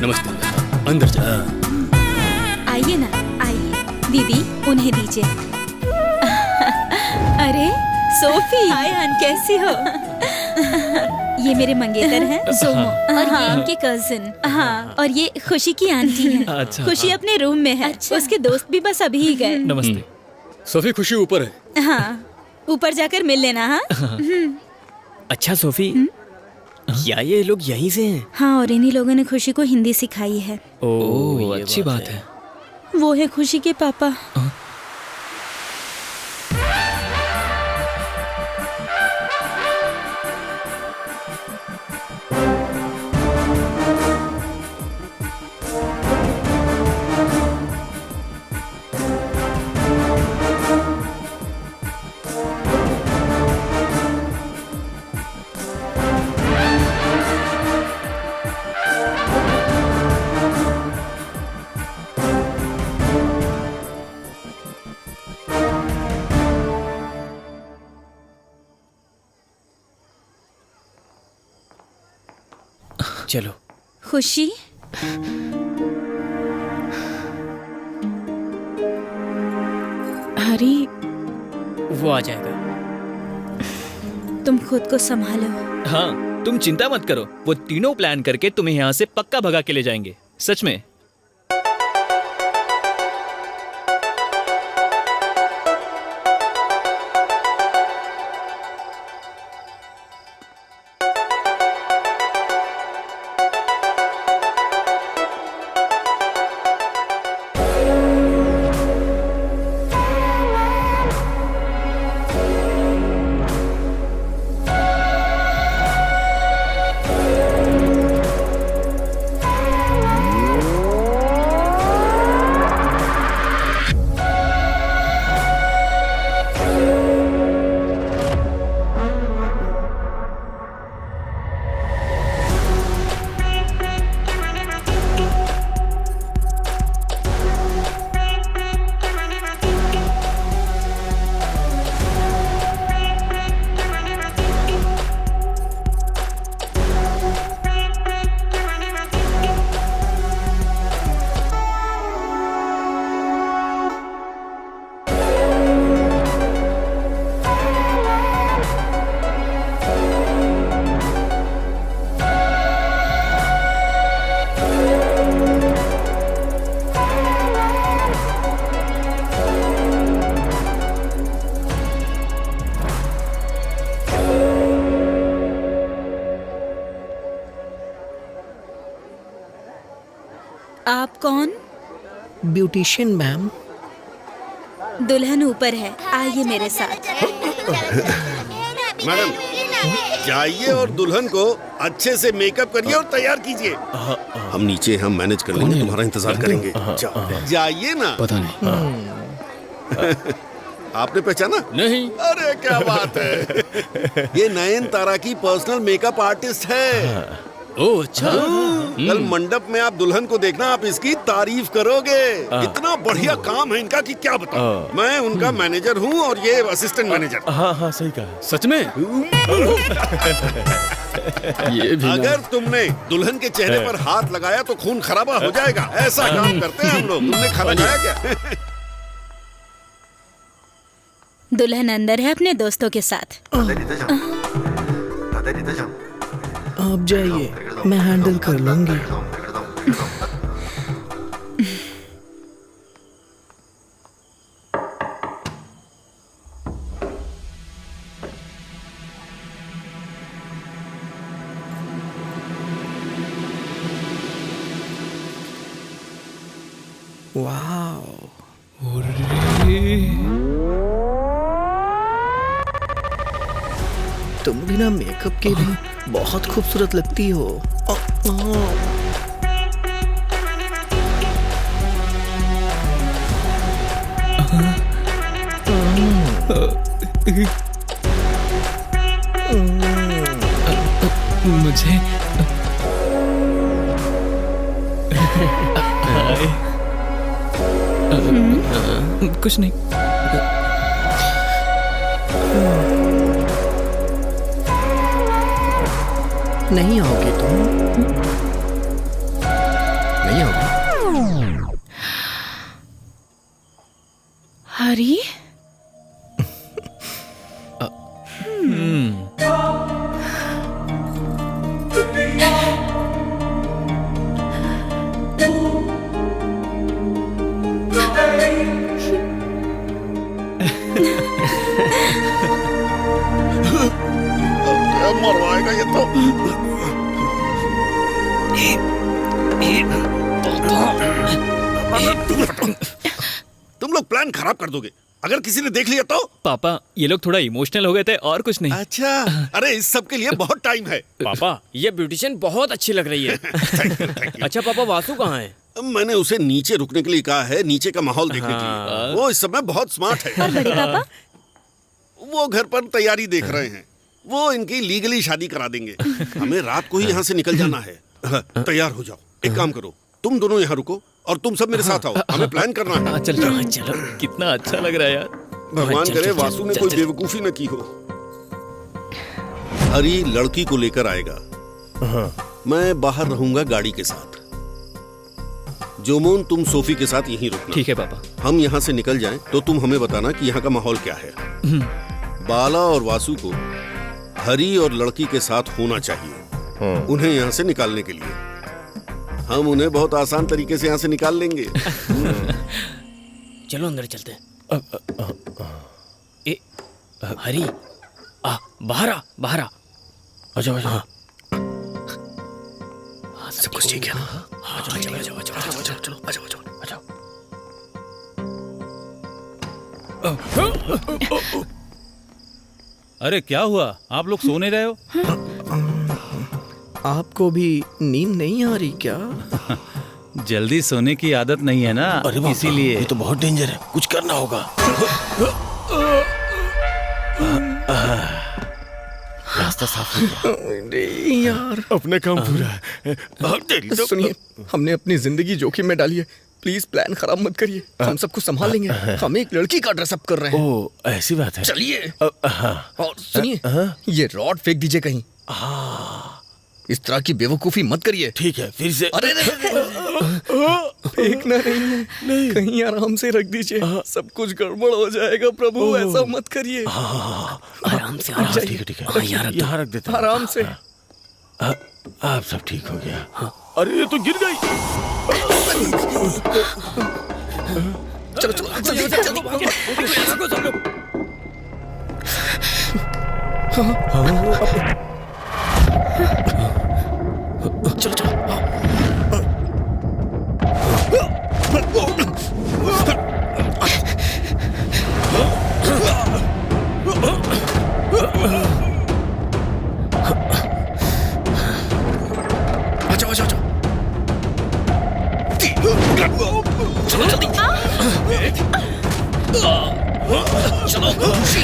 नमस्ते, अंदर जा। आइए ना, आइए। दीदी, उन्हें दीजिए। अरे सोफी, हाय हन, कैसी हो? ये मेरे मंगेतर हैं जोमो, और ये इनके कजिन। हाँ, और ये खुशी की आंटी है। अच्छा, खुशी अपने रूम में है। अच्छा। उसके दोस्त भी बस अभी ही गए। नमस्ते। सोफी, खुशी ऊपर है। हाँ, ऊपर जाकर मिल लेना। हाँ। अच्छा सोफी, क्या ये लोग यहीं से हैं? हाँ, और इन्हीं लोगों ने खुशी को हिंदी सिखाई है। ओह, अच्छी बात है। वो है खुशी के पापा। चलो। खुशी, हरी, वो आ जाएगा। तुम खुद को संभालो। हाँ, तुम चिंता मत करो, वो तीनों प्लान करके तुम्हें यहाँ से पक्का भगा के ले जाएंगे। सच में। आप कौन? Beautician ma'am. दुल्हन ऊपर है, आइए मेरे साथ। मैडम जाइए और दुल्हन को अच्छे से मेकअप करिए और तैयार कीजिए। हम नीचे हम मैनेज कर लेंगे, तुम्हारा इंतजार करेंगे। जाइए ना। पता नहीं। आपने पहचाना? नहीं। अरे क्या बात है, ये नयनतारा की पर्सनल मेकअप आर्टिस्ट है। ओह अच्छा। कल मंडप में आप दुल्हन को देखना, आप इसकी तारीफ करोगे। इतना बढ़िया काम है इनका कि क्या बताऊं। मैं उनका मैनेजर हूँ और ये असिस्टेंट मैनेजर। हाँ हाँ सही कहा। सच में? ये भी अगर तुमने दुल्हन के चेहरे पर हाथ लगाया तो खून खराबा हो जाएगा। ऐसा काम करते हैं हम लोग। तुमने खाना खाया क्या? दुल्हन अंदर है अपने दोस्तों के साथ। आप जाइए, मैं हैंडल कर लूंगी। वाओ, तुम बिना मेकअप के भी बहुत खूबसूरत लगती हो। मुझे कुछ नहीं। नहीं आओगे तुम? नहीं आओगे? हरी? मरवाएगा ये तो। तुम लोग प्लान खराब कर दोगे अगर किसी ने देख लिया तो। पापा ये लोग थोड़ा इमोशनल हो गए थे और कुछ नहीं। अच्छा, अरे इस सब के लिए बहुत टाइम है। पापा ये ब्यूटिशियन बहुत अच्छी लग रही है। अच्छा पापा वासु कहाँ है? मैंने उसे नीचे रुकने के लिए कहा है, नीचे का माहौल देखने के लिए। वो इस समय बहुत स्मार्ट है। और बड़े पापा? वो घर पर तैयारी देख रहे हैं। वो इनकी लीगली शादी करा देंगे। हमें रात को ही यहाँ से निकल जाना है। तैयार हो जाओ। एक काम करो, तुम दोनों यहाँ रुको और तुम सब मेरे साथ आओ। हमें प्लान करना है। चलो चलो, कितना अच्छा लग रहा है यार। भगवान करे वासु ने कोई बेवकूफी न की हो। हरी लड़की को लेकर आएगा। मैं बाहर रहूंगा गाड़ी के साथ। जोमोन तुम सोफी के साथ यहीं रुकना। ठीक है पापा। हम यहाँ से निकल जाएं तो तुम हमें बताना कि यहाँ का माहौल क्या है। बाला और वासु को हरी और लड़की के साथ होना चाहिए उन्हें यहाँ से निकालने के लिए। हम उन्हें बहुत आसान तरीके से यहाँ से निकाल लेंगे। चलो अंदर चलते हैं। हरी बाहर आ, बाहर आ। अच्छा अच्छा। सब कुछ ठीक है ना? अरे क्या हुआ, आप लोग सो नहीं रहे हो? आपको भी नींद नहीं आ रही क्या? जल्दी सोने की आदत नहीं है ना, इसीलिए। ये तो बहुत डेंजर है, कुछ करना होगा। रास्ता साफ हो गया। यार अपने काम पूरा है। सुनिए, हमने अपनी जिंदगी जोखिम में डाली है। प्लीज प्लान खराब मत करिए। हम सब कुछ संभाल लेंगे। हम एक लड़की का ड्रेसअप कर रहे हैं। ओह ऐसी बात है। चलिए। और सुनिए, ये रॉड फेंक दीजिए कहीं। इस तरह की बेवकूफी मत करिए। ठीक है, फिर से। अरे फेंकना नहीं, कहीं आराम से रख दीजिए। सब कुछ गड़बड़ हो जाएगा। प्रभु ऐसा मत करिए। आराम से आराम से। ठीक है, यहाँ रख देते हैं। आराम से। आप सब ठीक हो गया। अरे ये तो गिर गई। चलो चलो जल्दी चलो चलो। चलो खुशी।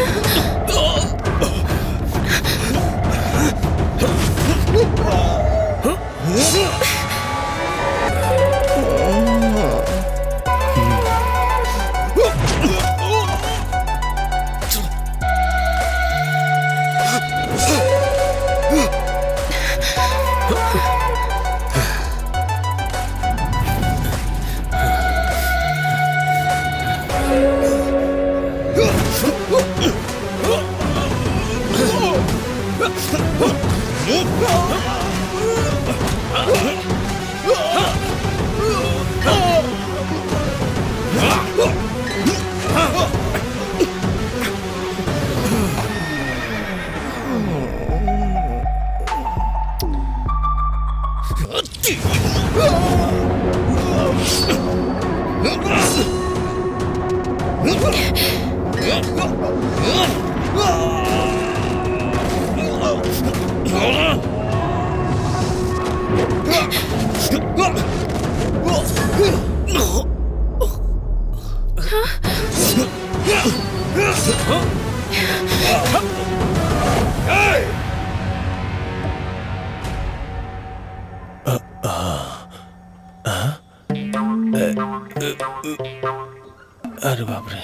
अरे बाप रे।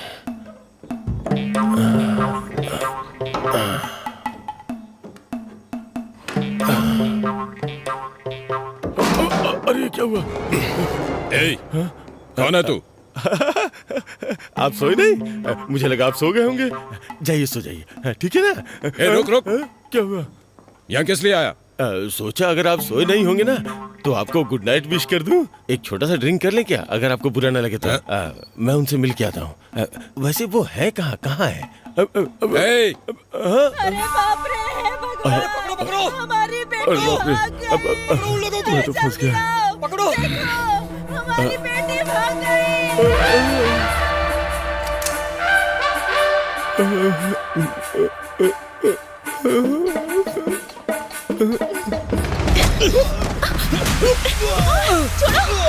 अरे क्या हुआ? ए, कौन है तू? आप सोए नहीं? मुझे लगा आप सो गए होंगे। जाइए सो जाइए, ठीक है ना? रुक रुक। क्या हुआ? यहाँ किस लिए आया? सोचा अगर आप सोए नहीं होंगे ना तो आपको गुड नाइट विश कर दूं। एक छोटा सा ड्रिंक कर लें क्या, अगर आपको बुरा ना लगे तो? मैं उनसे मिल के आता हूँ। वैसे वो है कहाँ है? अरे बाप रे, पकड़ो पकड़ो हमारी बेटी भाग गई। मैं तो फंस गया। पकड़ो, हमारी बेटी भाग गई। चलो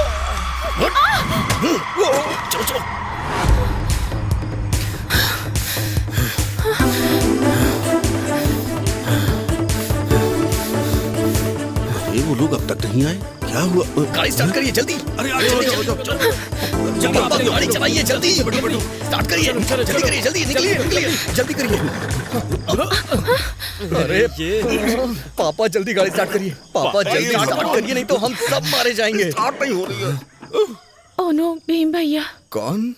वो लोग अब तक नहीं आए, क्या हुआ? गाड़ी स्टार्ट करिए जल्दी। अरे जल्दी गाड़ी चलाइए जल्दी। स्टार्ट करिए जल्दी, करिए जल्दी, निकलिए जल्दी करिए। अरे पापा जल्दी गाड़ी स्टार्ट करिए, पापा जल्दी स्टार्ट करिए, नहीं तो हम सब मारे जाएंगे। स्टार्ट नहीं हो रही है। ओह नो भीम भैया। कौन?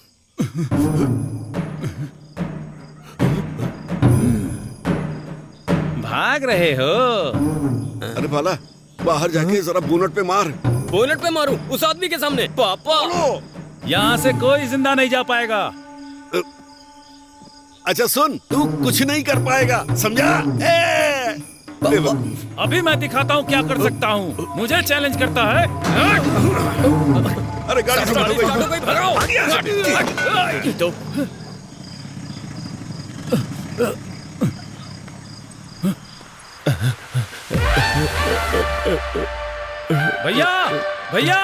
भाग रहे हो? अरे भाला, बाहर जाके जरा बोनट पे मार। बोनट पे मारूं उस आदमी के सामने? पापा यहाँ से कोई जिंदा नहीं जा पाएगा। अच्छा सुन, तू कुछ नहीं कर पाएगा, समझा? अभी मैं दिखाता हूँ क्या कर सकता हूँ। मुझे चैलेंज करता है। अरे गाड़ी स्टार्ट हो गई, भगाओ। भैया भैया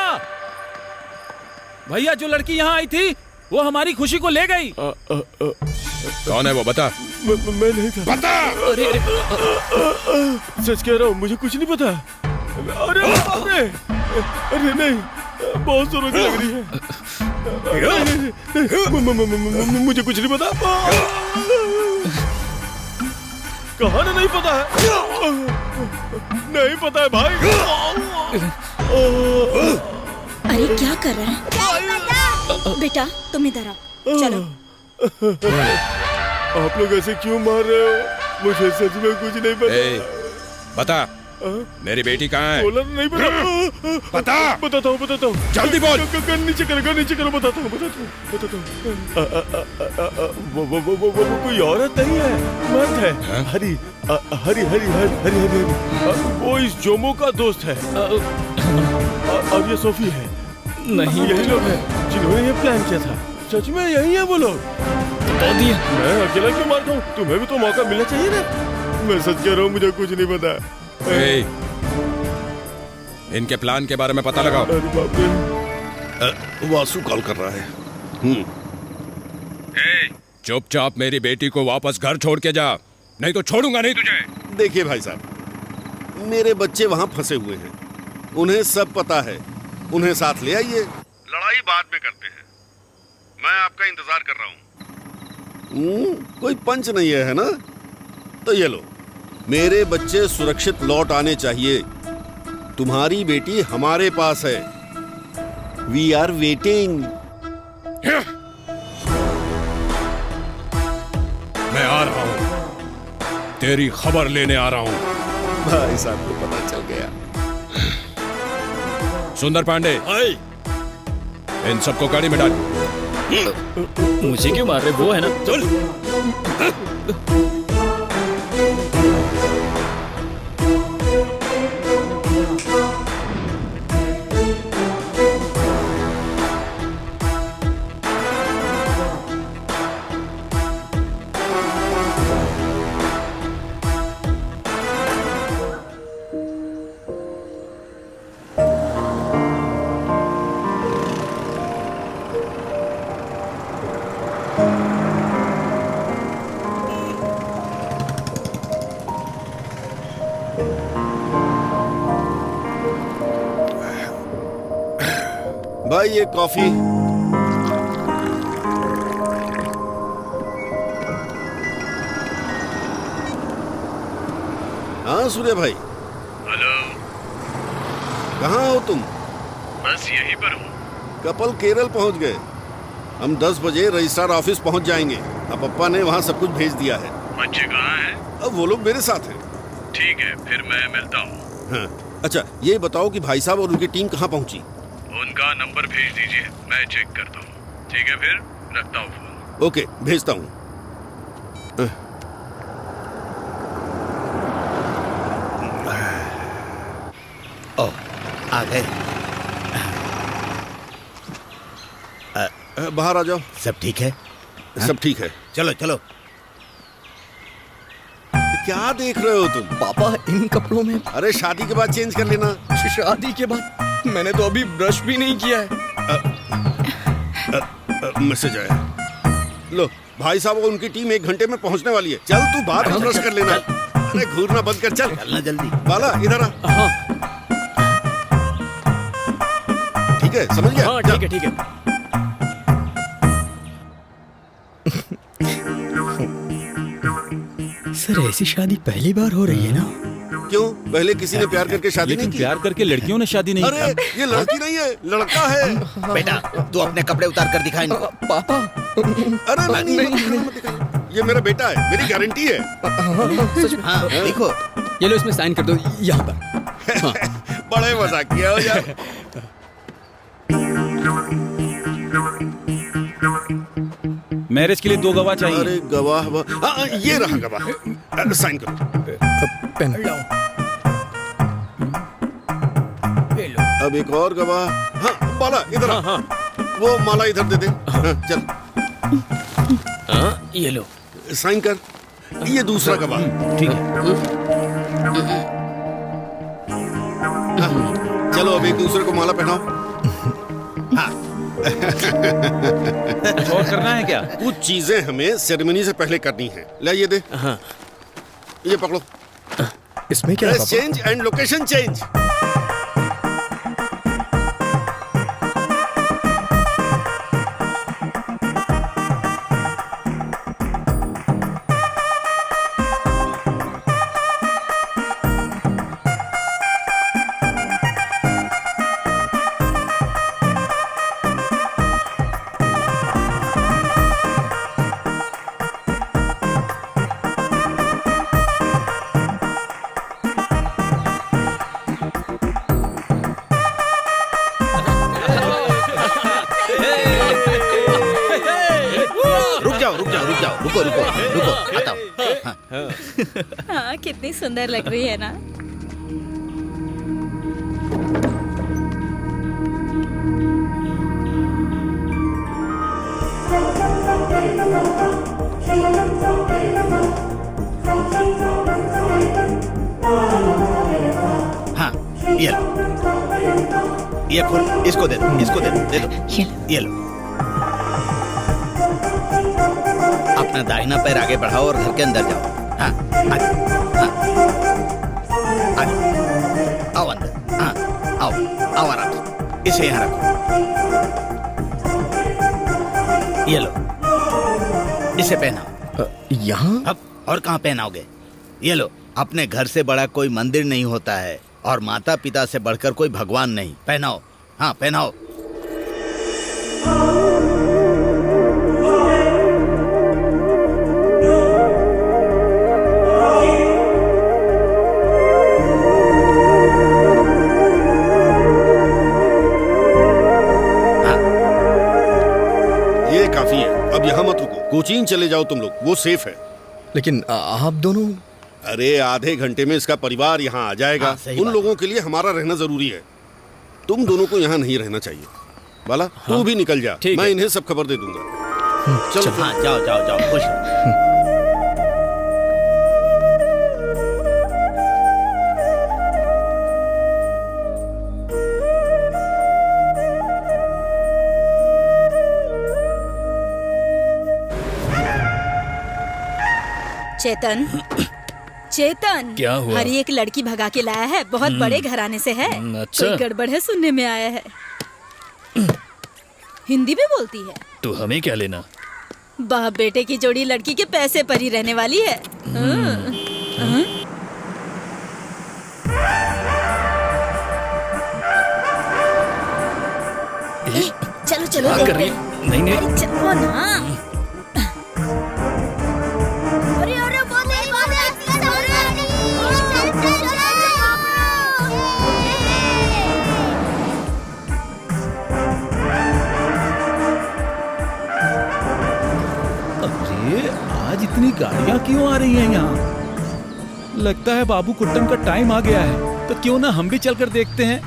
भैया, जो लड़की यहाँ आई थी वो हमारी खुशी को ले गई। कौन है वो, बता। मैं नहीं था। बता। सच कह रहा हूँ, मुझे कुछ नहीं पता। अरे अरे नहीं, बहुत जोरों की लग रही है। मुझे कुछ नहीं पता। कहा ना नहीं पता है। नहीं पता है भाई। अरे क्या कर रहा है बेटा? तुम इधर आओ, चलो। आप लोग ऐसे क्यों मार रहे हो? मुझे सच में कुछ नहीं पता। बता, मेरी बेटी कहाँ है? बोला नहीं पता। बता। बताता हूँ। जल्दी बोल। नीचे करो, बताता हूँ। वो कोई औरत नहीं है, मर्द है। हरी वो इस जोमो का दोस्त है। और ये सोफी है। नहीं, यही लोग हैं जिन्होंने ये प्लान किया था। सच में यही है वो लोग। बता दिया। मैं अकेला क्यों मारता हूँ? तुम्हें भी तो मौका मिलना चाहिए ना। मैं सच कह रहा हूँ, मुझे कुछ नहीं पता। इनके प्लान के बारे में पता लगाओ। अरे बाप रे। वासु कॉल कर रहा है। चुपचाप मेरी बेटी को वापस घर छोड़ के जा, नहीं तो छोड़ूंगा नहीं तुझे। देखिए भाई साहब, मेरे बच्चे वहां फंसे हुए हैं, उन्हें सब पता है, उन्हें साथ ले आइए, लड़ाई बाद में करते हैं। मैं आपका इंतजार कर रहा हूँ। कोई पंच नहीं है ना? तो ये लो, मेरे बच्चे सुरक्षित लौट आने चाहिए। तुम्हारी बेटी हमारे पास है। We are waiting. मैं आ रहा हूँ, तेरी खबर लेने आ रहा हूँ। भाई साहब को पता चल गया। सुंदर पांडे, इन सबको गाड़ी में डाल। मुझे क्यों मार रहे? वो है ना। चल। भाई ये कॉफी। हाँ सूर्य भाई। हेलो। कहाँ हो तुम? बस यहीं पर हूँ। कपल केरल पहुँच गए। हम 10 बजे रजिस्ट्रार ऑफिस पहुँच जाएंगे। अब पप्पा ने वहाँ सब कुछ भेज दिया है। बच्चे कहाँ हैं? अब वो लोग मेरे साथ हैं। ठीक है, फिर मैं मिलता हूँ। हाँ। अच्छा ये बताओ कि भाई साहब और उनकी टीम कहाँ पहुँची? उनका नंबर भेज दीजिए, मैं चेक करता हूँ। ठीक है, फिर रखता हूँ फोन। ओके, भेजता हूँ। ओ, आ गए। बाहर आ जाओ। सब ठीक है? सब ठीक है। चलो चलो। क्या देख रहे हो तुम? पापा इन कपड़ों में। अरे शादी के बाद चेंज कर लेना। शादी के बाद? मैंने तो अभी ब्रश भी नहीं किया है। मैसेज आया। लो, भाई साहब और उनकी टीम 1 घंटे में पहुंचने वाली है। चल तू बाद में ब्रश कर लेना। अरे घूरना बंद कर, चल। चलना जल्दी। बाला इधर आ। हाँ। ठीक है, समझ गया? हाँ ठीक है ठीक है। सर ऐसी शादी पहली बार हो रही है ना? क्यों? पहले किसी ने प्यार करके शादी नहीं की? प्यार करके लड़कियों ने शादी नहीं की। अरे ये लड़की नहीं है, लड़का है। बेटा तू अपने कपड़े उतार कर दिखा इनको। पापा। अरे नहीं, ये मेरा बेटा है, मेरी गारंटी है। हाँ देखो। ये लो, इसमें साइन कर दो यहाँ पर। बड़े मजाक किया हो यार। मैरिज के लिए 2 गवाह चाहिए। अरे गवाह? हाँ ये रहा गवाह। साइन करो। पेन। अब एक और गवाह। हाँ बाला इधर आ। हाँ। वो माला इधर दे दे। हाँ, चल। हाँ ये लो। साइन कर। ये दूसरा गवाह। ठीक है। हाँ, चलो अब एक दूसरे को माला पहनाओ। हाँ। और करना है क्या? कुछ चीजें हमें सेरेमनी से पहले करनी है। ले ये दे। हाँ। ये पकड़ो। इसमें क्या है? Change and location change. रुको आता हूँ। हाँ कितनी सुंदर लग रही है ना। हाँ ये फूल इसको दे दो, इसको दे दो, दे दो। ये लो। अपना दाहिना पैर आगे बढ़ाओ और घर के अंदर जाओ। हाँ, आओ अंदर। हाँ, आओ आराम से। इसे यहाँ रखो। ये लो, इसे पहनाओ। यहाँ? अब और कहाँ पहनाओगे? ये लो, अपने घर से बड़ा कोई मंदिर नहीं होता है और माता पिता से बढ़कर कोई भगवान नहीं। पहनाओ। हाँ, पहनाओ। ये काफी है, अब यहाँ मत रुको, कोचीन चले जाओ तुम लोग, वो सेफ है। लेकिन आप दोनों? अरे आधे घंटे में इसका परिवार यहाँ आ जाएगा। उन लोगों के लिए हमारा रहना जरूरी है। तुम दोनों को यहाँ नहीं रहना चाहिए। बाला, तू भी निकल जा, मैं इन्हें सब खबर दे दूंगा। चलो। हाँ, जाओ जाओ जाओ, खुश रहो। चेतन, चेतन, क्या हुआ? हरी एक लड़की भगा के लाया है, बहुत बड़े घराने से है। अच्छा। कोई गड़बड़ है सुनने में आया है। हिंदी में बोलती है। तो हमें क्या लेना? बाप बेटे की जोड़ी लड़की के पैसे पर ही रहने वाली है। चलो चलो, क्या कर रही है? नहीं नहीं, अरे चलो ना। आज इतनी गाड़ियां क्यों आ रही हैं यहाँ? लगता है बाबू कुट्टन का टाइम आ गया है, तो क्यों ना हम भी चलकर देखते हैं।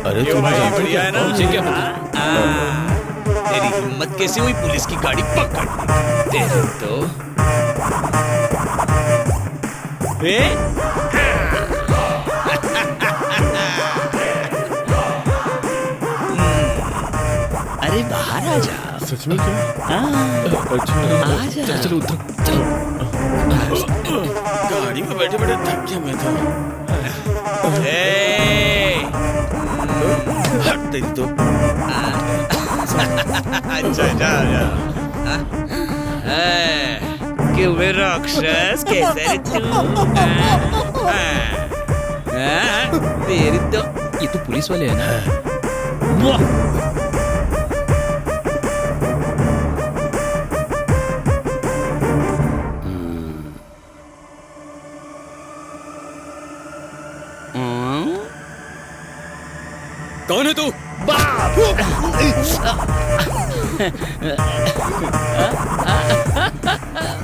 अरे तुम बढ़िया है ना? मुझे क्या पता? तेरी हिम्मत कैसे हुई पुलिस की गाड़ी पकड़ने? तेरे तो अरे बाहर आ जा। सच में क्या? अच्छा, आ जा। चलो उधर चलो। गाड़ी में बैठे बैठे थक गया मैं तो। हट तेरी तो। अच्छा जा जा। क्यों वे राक्षस, कैसे रे तू? तेरी तो ये तो पुलिस वाले हैं ना? कौन है तू?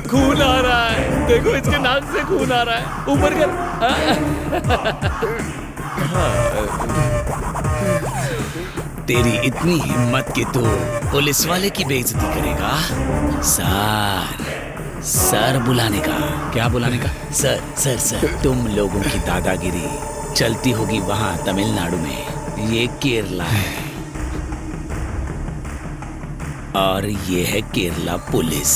खून आ रहा है, देखो इसके नाक से खून आ रहा है। ऊपर कर। तेरी इतनी हिम्मत कि तू पुलिस वाले की बेइज्जती करेगा? सर बुलाने का। क्या बुलाने का? सर सर सर, तुम लोगों की दादागिरी चलती होगी वहाँ तमिलनाडु में, ये केरला है। और ये है केरला पुलिस।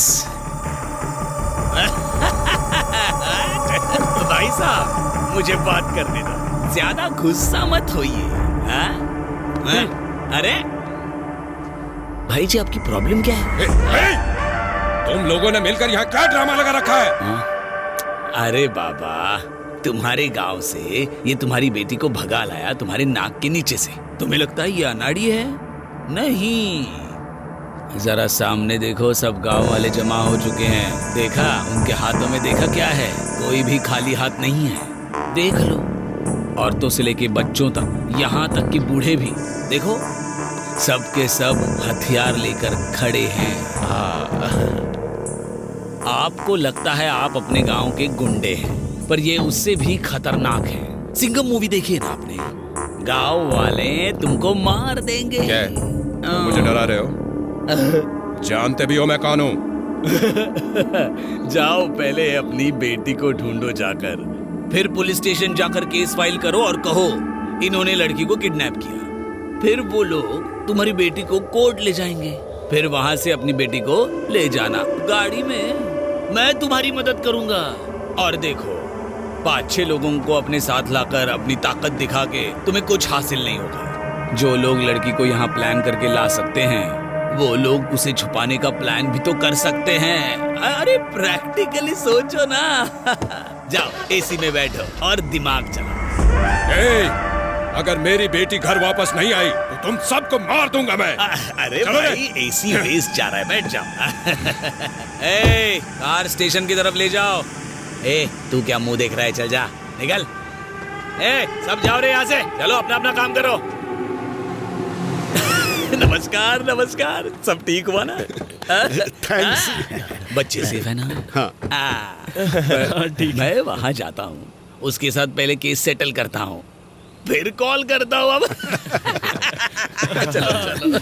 भाई साहब मुझे बात करने दो, ज्यादा गुस्सा मत होइए। अरे भाई जी आपकी प्रॉब्लम क्या है? तुम लोगों ने मिलकर यहाँ क्या ड्रामा लगा रखा है? अरे बाबा, तुम्हारे गांव से ये तुम्हारी बेटी को भगा लाया तुम्हारे नाक के नीचे से। तुम्हें लगता है ये अनाड़ी है? नहीं, जरा सामने देखो, सब गांव वाले जमा हो चुके हैं। देखा उनके हाथों में, देखा क्या है? कोई भी खाली हाथ नहीं है। देख लो, औरतों से लेके बच्चों तक, यहाँ तक कि बूढ़े भी, देखो सबके सब हथियार लेकर खड़े हैं। आपको लगता है आप अपने गांव के गुंडे हैं, पर ये उससे भी खतरनाक है। सिंघम मूवी देखी है ना आपने? गांव वाले तुमको मार देंगे। क्या? मुझे डरा रहे हो? जानते भी हो मैं कौन हूँ? जाओ पहले अपनी बेटी को ढूंढो जाकर, फिर पुलिस स्टेशन जाकर केस फाइल करो और कहो इन्होंने लड़की को किडनैप किया। फिर वो लोग तुम्हारी बेटी को कोर्ट ले जाएंगे, फिर वहां से अपनी बेटी को ले जाना गाड़ी में। मैं तुम्हारी मदद करूंगा। और देखो, 5-6 लोगों को अपने साथ लाकर अपनी ताकत दिखा के तुम्हें कुछ हासिल नहीं होगा। जो लोग लड़की को यहाँ प्लान करके ला सकते हैं, वो लोग उसे छुपाने का प्लान भी तो कर सकते हैं। अरे प्रैक्टिकली सोचो ना। जाओ एसी में बैठो और दिमाग चलाओ। अगर मेरी बेटी घर वापस नहीं आई तो तुम सबको मार दूंगा मैं। अरे भाई एसी वेस्ट जा रहा है, बैठ जाओ। कार स्टेशन की तरफ ले जाओ। तू क्या मुंह देख रहा है? चल जा, निकल। सब जाओ रे यहाँ से, चलो अपना अपना काम करो। नमस्कार नमस्कार, सब ठीक हुआ ना? थैंक्स। बच्चे सेफ है ना? हाँ। मैं वहां जाता हूँ, उसके साथ पहले केस सेटल करता हूँ, फिर कॉल करता हूँ। अब चलो चलो।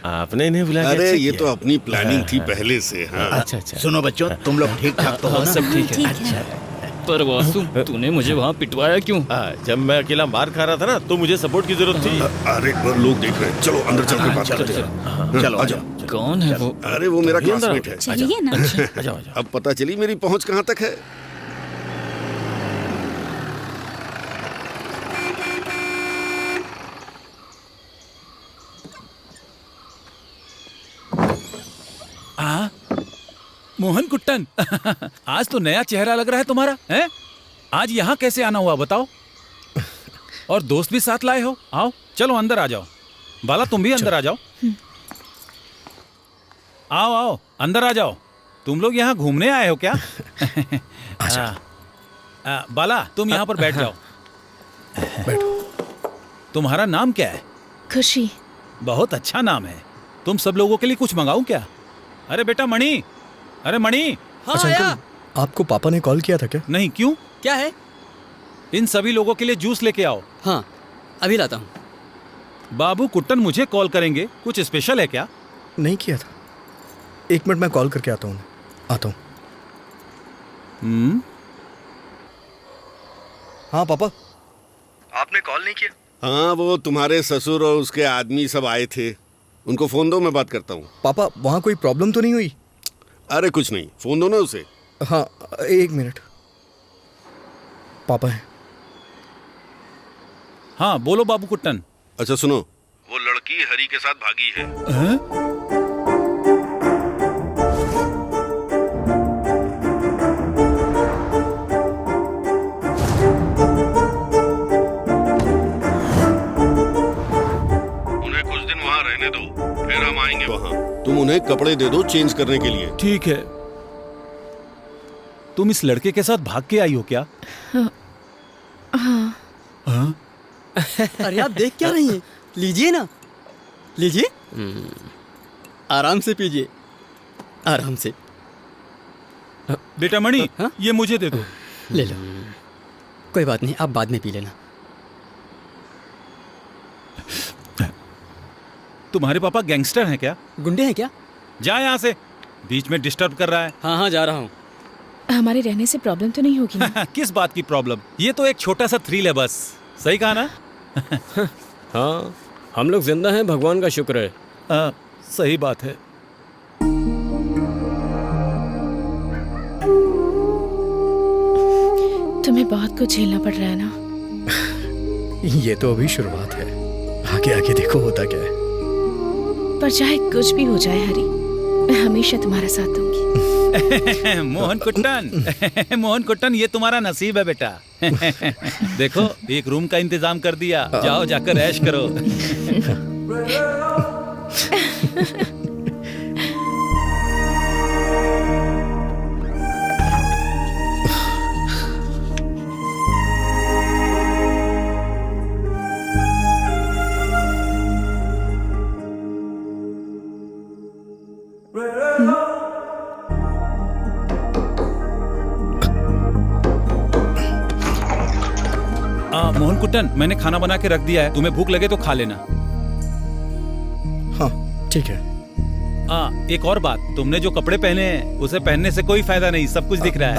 आपने इन्हें बुलाया? अरे ये तो अपनी प्लानिंग थी पहले से। हाँ। अच्छा। सुनो बच्चों, तुम लोग ठीक ठाक तो हो ना? सब ठीक है। अच्छा। पर वासु, तूने मुझे वहाँ पिटवाया क्यों? जब मैं अकेला मार खा रहा था ना, तो मुझे सपोर्ट की जरूरत थी। अरे लोग देख रहे हैं, चलो अंदर चल के बात करते हैं। चलो आ जाओ। कौन है वो? अरे वो मेरा क्लासमेट है। चलिए ना। अब पता चली मेरी पहुंच कहाँ तक है। मोहन कुट्टन, आज तो नया चेहरा लग रहा है तुम्हारा, हैं? आज यहाँ कैसे आना हुआ बताओ? और दोस्त भी साथ लाए हो? आओ चलो अंदर आ जाओ। बाला तुम भी अंदर आ जाओ। आओ आओ अंदर आ जाओ। तुम लोग यहाँ घूमने आए हो क्या? बाला तुम यहाँ पर बैठ जाओ। बैठो। तुम्हारा नाम क्या है? खुशी। बहुत अच्छा नाम है। तुम सब लोगों के लिए कुछ मंगाऊं क्या? अरे बेटा मणि, अरे मणि। हाँ, अच्छा अंकल, आपको पापा ने कॉल किया था क्या? नहीं, क्यों? क्या है? इन सभी लोगों के लिए जूस लेके आओ। हाँ अभी लाता हूँ। बाबू कुट्टन मुझे कॉल करेंगे, कुछ स्पेशल है क्या? नहीं किया था। 1 मिनट मैं कॉल करके आता हूँ। आता हूँ। हाँ पापा। आपने कॉल नहीं किया? हाँ, वो तुम्हारे ससुर और उसके आदमी सब आए थे, उनको फोन दो, मैं बात करता हूँ। पापा वहाँ कोई प्रॉब्लम तो नहीं हुई? अरे कुछ नहीं, फोन दो ना उसे। हाँ 1 मिनट। पापा है। हाँ बोलो बाबू कुट्टन। अच्छा सुनो, वो लड़की हरी के साथ भागी है। उन्हें कुछ दिन वहाँ रहने दो, फिर हम आएंगे वहाँ। तुम उन्हें कपड़े दे दो चेंज करने के लिए। ठीक है। तुम इस लड़के के साथ भाग के आई हो क्या? हाँ। हाँ? अरे आप देख क्या रही हैं? लीजिए ना, लीजिए। आराम से पीजिए, आराम से। बेटा मणि, ये मुझे दे दो। ले लो। कोई बात नहीं, आप बाद में पी लेना। तुम्हारे पापा गैंगस्टर हैं क्या? गुंडे हैं क्या? जा यहाँ से, बीच में डिस्टर्ब कर रहा है। हाँ हाँ जा रहा हूँ। हमारे रहने से प्रॉब्लम तो नहीं होगी ना? किस बात की प्रॉब्लम? ये तो एक छोटा सा थ्रिल है बस। सही कहा ना? हाँ हम लोग जिंदा हैं, भगवान का शुक्र है। सही बात है। तुम्हें बहुत कुछ झेलना पड़ रहा है ना। ये तो अभी शुरुआत है, आगे आगे देखो होता क्या है। पर चाहे कुछ भी हो जाए हरी, मैं हमेशा तुम्हारा साथ दूंगी। मोहन कुट्टन, मोहन कुट्टन, ये तुम्हारा नसीब है बेटा। देखो एक रूम का इंतजाम कर दिया, जाओ जाकर ऐश करो। मोहन कुट्टन, मैंने खाना बना के रख दिया है, तुम्हें भूख लगे तो खा लेना। हाँ ठीक है। एक और बात, तुमने जो कपड़े पहने हैं उसे पहनने से कोई फायदा नहीं, सब कुछ दिख रहा है।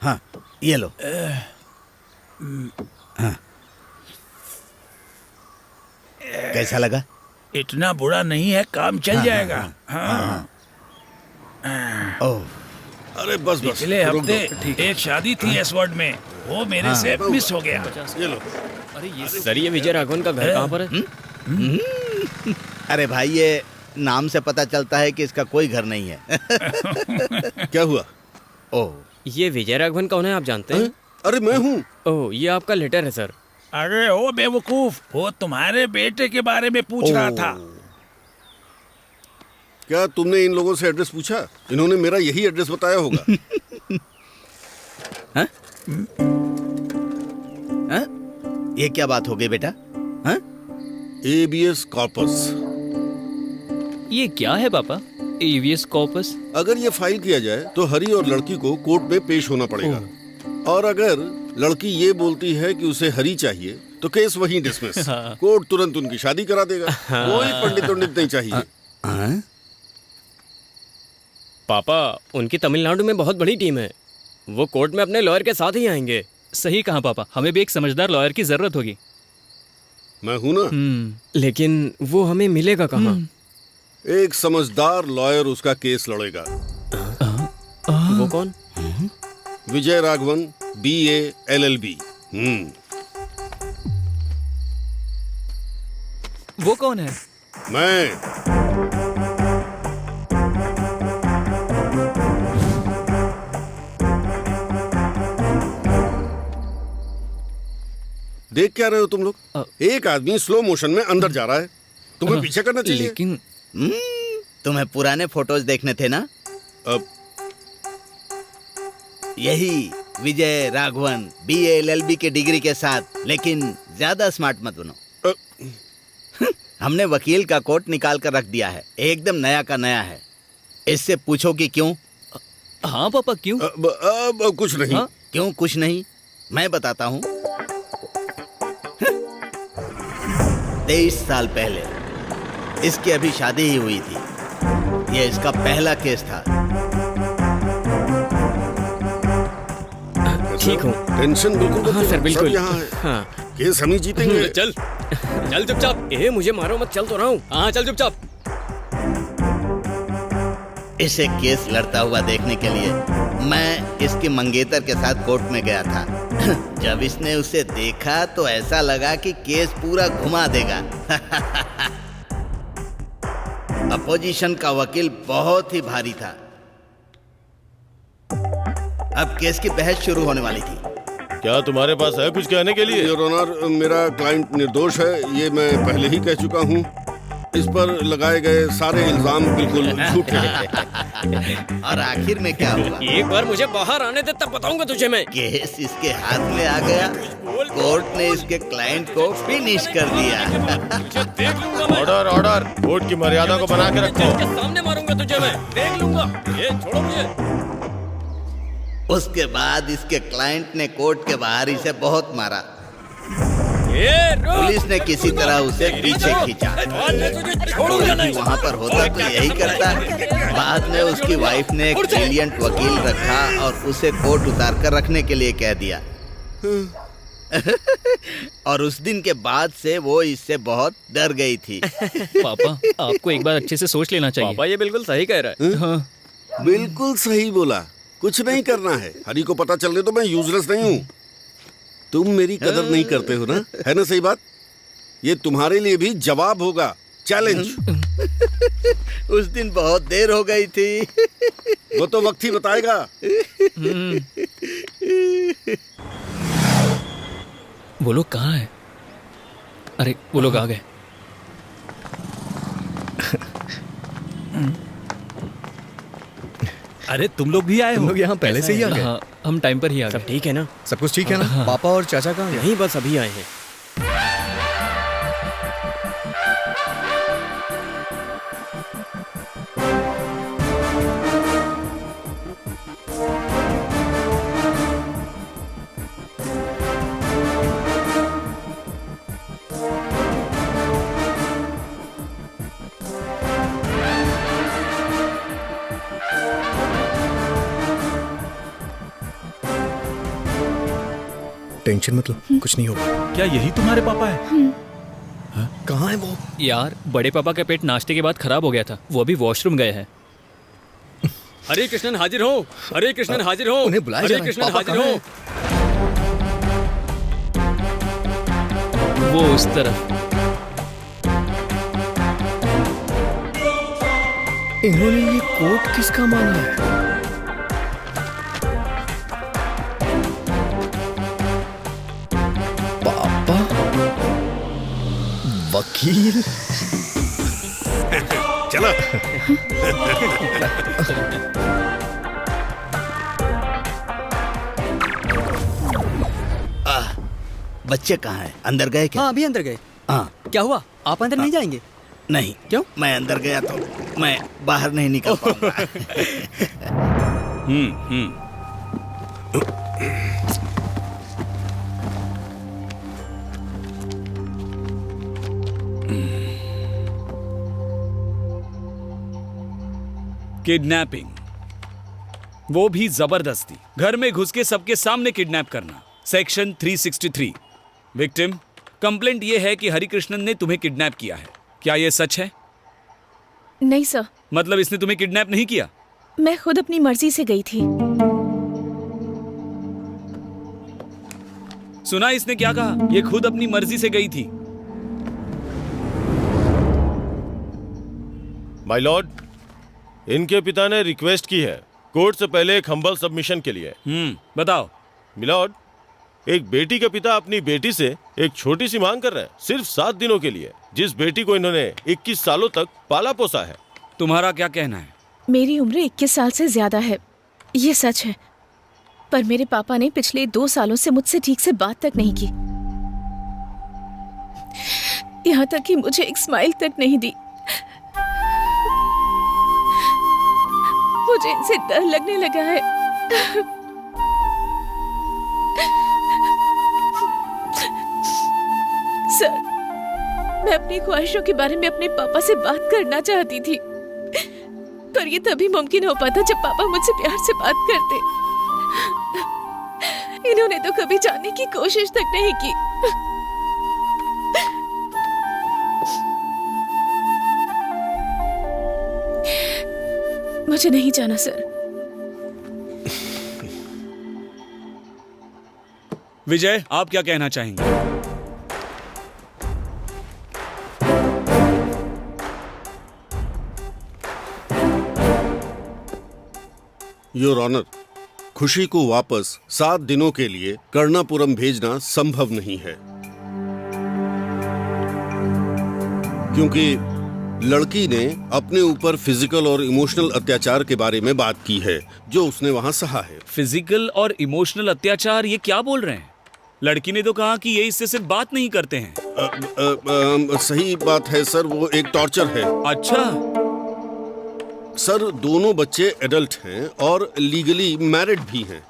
हाँ ये लो। हाँ कैसा लगा? इतना बुरा नहीं है, काम चल जाएगा। हाँ। ओह अरे बस पिछले हफ्ते एक शादी थी एसवर्ड में, वो मेरे से मिस हो गया। ये लो। सर ये विजय राघवन का घर कहाँ पर है? अरे भाई ये नाम से पता चलता है कि इसका कोई घर नहीं है। क्या हुआ? ओह ये विजय राघवन कौन है, आप जानते हैं? अरे मैं हूँ। ओह ये आपका लेटर है सर। अरे ओ बेवकूफ, वो तुम्हारे बेटे के बारे में पूछ रहा था। क्या तुमने इन लोगों से एड्रेस पूछा? इन्होंने मेरा यही एड्रेस बताया होगा। हाँ? हाँ? ये क्या बात हो गई बेटा? हाँ? ABS corpus. ये क्या है पापा? ABS corpus? अगर ये फाइल किया जाए तो हरी और लड़की को कोर्ट में पेश होना पड़ेगा, और अगर लड़की ये बोलती है कि उसे हरी चाहिए तो केस वहीं डिसमिस। हाँ। कोर्ट तुरंत उनकी शादी करा देगा। हाँ। कोई पंडित नहीं चाहिए। पापा उनकी तमिलनाडु में बहुत बड़ी टीम है, वो कोर्ट में अपने लॉयर के साथ ही आएंगे। सही कहा पापा, हमें भी एक समझदार लॉयर की जरूरत होगी। मैं हूं ना। लेकिन वो हमें मिलेगा कहाँ? एक समझदार लॉयर उसका केस लड़ेगा। वो कौन? Vijay Raghavan, BA LLB। वो कौन है? मैं। देख क्या रहे हो तुम लोग? एक आदमी स्लो मोशन में अंदर जा रहा है, तुम्हें पीछे करना चाहिए। लेकिन तुम्हें पुराने फोटोज देखने थे ना? अब यही विजय राघवन BA LLB के डिग्री के साथ, लेकिन ज्यादा स्मार्ट मत बनो। हमने वकील का कोट निकाल कर रख दिया है, एकदम नया का नया है। इससे पूछो कि क्यों? हाँ पापा क्यों? अब कुछ नहीं। हाँ? क्यों कुछ नहीं? मैं बताता हूँ। 23 साल पहले इसकी अभी शादी ही हुई थी। यह इसका पहला केस था। ठीक हूँ। टेंशन बिल्कुल। हाँ सर बिल्कुल। यहाँ है। हाँ। केस हम ही जीतेंगे। चल चल चुपचाप। मुझे मारो मत, चल तो रहा हूँ। हाँ चल चुपचाप। इसे केस लड़ता हुआ देखने के लिए मैं इसके मंगेतर के साथ कोर्ट में गया था। जब इसने उसे देखा तो ऐसा लगा कि केस पूरा घुमा देगा। अपोजिशन का वकील बहुत ही भारी था। अब केस की बहस शुरू होने वाली थी। क्या तुम्हारे पास है कुछ कहने के लिए? योर ऑनर, मेरा क्लाइंट निर्दोष है, ये मैं पहले ही कह चुका हूँ। इस पर लगाए गए सारे इल्जाम बिल्कुल झूठे हैं। और आखिर में क्या हुआ? एक बार मुझे बाहर आने दे तब बताऊंगा तुझे मैं। केस इसके हाथ में आ गया। कोर्ट ने इसके क्लाइंट को फिनिश कर दिया। ऑर्डर ऑर्डर, कोर्ट की मर्यादा को बना के रखो। सामने मारूंगा तुझे मैं, देख लूंगा। ये छोड़ो मुझे। उसके बाद इसके क्लाइंट ने कोर्ट के बाहर इसे बहुत मारा। पुलिस ने किसी तरह उसे पीछे खींचा। यदि वहाँ पर होता तो यही करता। बाद में उसकी वाइफ ने एक ब्रिलियंट वकील रखा और उसे कोर्ट उतार कर रखने के लिए कह दिया। और उस दिन के बाद से वो इससे बहुत डर गई थी। पापा, आपको एक बार अच्छे से सोच लेना चाहिए। पापा ये बिल्कुल सही कह रहा है। हाँ। बिल्कुल सही बोला। कुछ नहीं करना है। हरी को पता चलने तो मैं यूजलेस नहीं हूँ। तुम मेरी कदर नहीं करते हो ना, है ना सही बात? ये तुम्हारे लिए भी जवाब होगा, चैलेंज। उस दिन बहुत देर हो गई थी। वो तो वक्त ही बताएगा। वो लोग कहाँ है? अरे वो लोग आ गए। अरे तुम लोग भी आए हो? तुम लोग यहाँ पहले से ही आ गए? हाँ, हम टाइम पर ही आ गए। सब ठीक है ना? सब कुछ ठीक है ना? हाँ। पापा और चाचा कहाँ हैं? यहीं बस अभी आए हैं। टेंशन मतलब कुछ नहीं होगा। क्या यही तुम्हारे पापा है? कहाँ है वो? यार बड़े पापा का पेट नाश्ते के बाद खराब हो गया था, वो अभी वॉशरूम गए हैं। हरे कृष्णन हाजिर हो, हरे कृष्णन हाजिर हो, उन्हें बुलाया हरे जा रहा है। कृष्णन पापा हाजिर कहाँ हो। वो उस तरफ। इन्होंने ये कोट किसका मांगा है? पापा, वकील। चलो। बच्चे कहाँ हैं? अंदर गए क्या? हाँ अभी अंदर गए। हाँ। क्या हुआ? आप अंदर नहीं जाएंगे? नहीं। क्यों? मैं अंदर गया तो मैं बाहर नहीं निकल पाऊंगा। किडनैपिंग, वो भी जबरदस्ती, घर में घुस के सबके सामने किडनैप करना। सेक्शन 363। विक्टिम, कंप्लेंट ये है कि हरिकृष्णन ने तुम्हें किडनैप किया है। क्या ये सच है? नहीं सर। मतलब इसने तुम्हें किडनैप नहीं किया? मैं खुद अपनी मर्जी से गई थी। सुना इसने क्या कहा? ये खुद अपनी मर्जी से गई थी। माय लॉर्ड, इनके पिता ने रिक्वेस्ट की है कोर्ट से पहले एक हम्बल सबमिशन के लिए। बताओ। मिलॉर्ड, एक बेटी के पिता अपनी बेटी से एक छोटी सी मांग कर रहे हैं, सिर्फ 7 दिनों के लिए, जिस बेटी को इन्होंने 21 सालों तक पाला पोसा है। तुम्हारा क्या कहना है? मेरी उम्र 21 साल से ज्यादा है, ये सच है। पर मेरे पापा ने पिछले 2 सालों से मुझसे ठीक से बात तक नहीं की। यहाँ तक कि मुझे एक स्माइल तक नहीं दी। मुझे इनसे डर लगने लगा है। सर, मैं अपनी ख्वाहिशों के बारे में अपने पापा से बात करना चाहती थी, पर ये तभी मुमकिन हो पाता जब पापा मुझसे प्यार से बात करते। इन्होंने तो कभी जानने की कोशिश तक नहीं की। मुझे नहीं जाना सर। विजय, आप क्या कहना चाहेंगे? योर ऑनर, खुशी को वापस 7 दिनों के लिए कर्णापुरम भेजना संभव नहीं है, क्योंकि लड़की ने अपने ऊपर फिजिकल और इमोशनल अत्याचार के बारे में बात की है जो उसने वहाँ सहा है। फिजिकल और इमोशनल अत्याचार, ये क्या बोल रहे हैं? लड़की ने तो कहा कि ये इससे सिर्फ बात नहीं करते हैं। सही बात है सर, वो एक टॉर्चर है। अच्छा सर, दोनों बच्चे एडल्ट हैं और लीगली मैरिड भी हैं।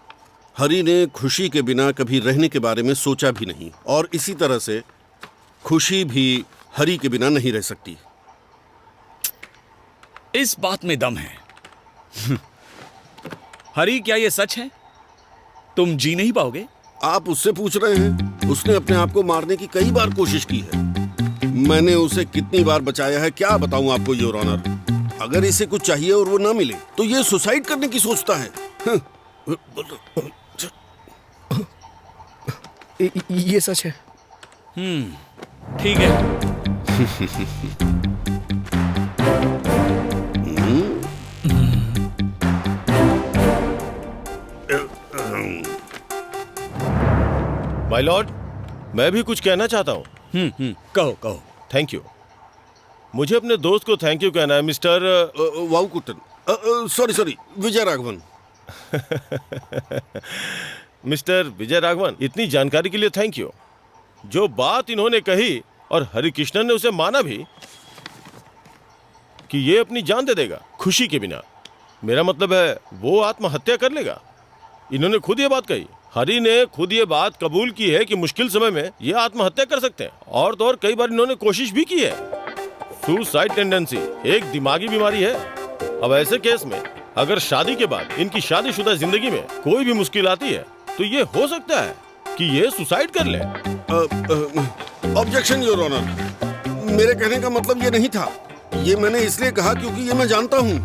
हरी ने खुशी के बिना कभी रहने के बारे में सोचा भी नहीं और इसी तरह से खुशी भी हरी के बिना नहीं रह सकती। इस बात में दम है। हरी, क्या ये सच है? तुम जी नहीं पाओगे? आप उससे पूछ रहे हैं? उसने अपने आप को मारने की कई बार कोशिश की है। मैंने उसे कितनी बार बचाया है क्या बताऊं आपको योर ऑनर। अगर इसे कुछ चाहिए और वो ना मिले तो ये सुसाइड करने की सोचता है। ये सच है। ठीक है। माय लॉर्ड, मैं भी कुछ कहना चाहता हूँ। कहो कहो। Thank you. मुझे अपने दोस्त को थैंक यू कहना है mister वाउकुटन। Sorry, Vijay Raghavan. Mister Vijay Raghavan, इतनी जानकारी के लिए थैंक यू। जो बात इन्होंने कही और हरिकृष्णन ने उसे माना भी कि ये अपनी जान दे देगा खुशी के बिना, मेरा मतलब है वो आत्महत्या कर लेगा। इन्होंने खुद ये बात कही। हरी ने खुद ये बात कबूल की है कि मुश्किल समय में ये आत्महत्या कर सकते हैं और तो और कई बार इन्होंने कोशिश भी की है। सुसाइड टेंडेंसी एक दिमागी बीमारी है। अब ऐसे केस में अगर शादी के बाद इनकी शादीशुदा जिंदगी में कोई भी मुश्किल आती है तो ये हो सकता है कि ये सुसाइड कर ले। ऑब्जेक्शन योर ऑनर, मेरे कहने का मतलब ये नहीं था। ये मैंने इसलिए कहा क्योंकि ये मैं जानता हूँ।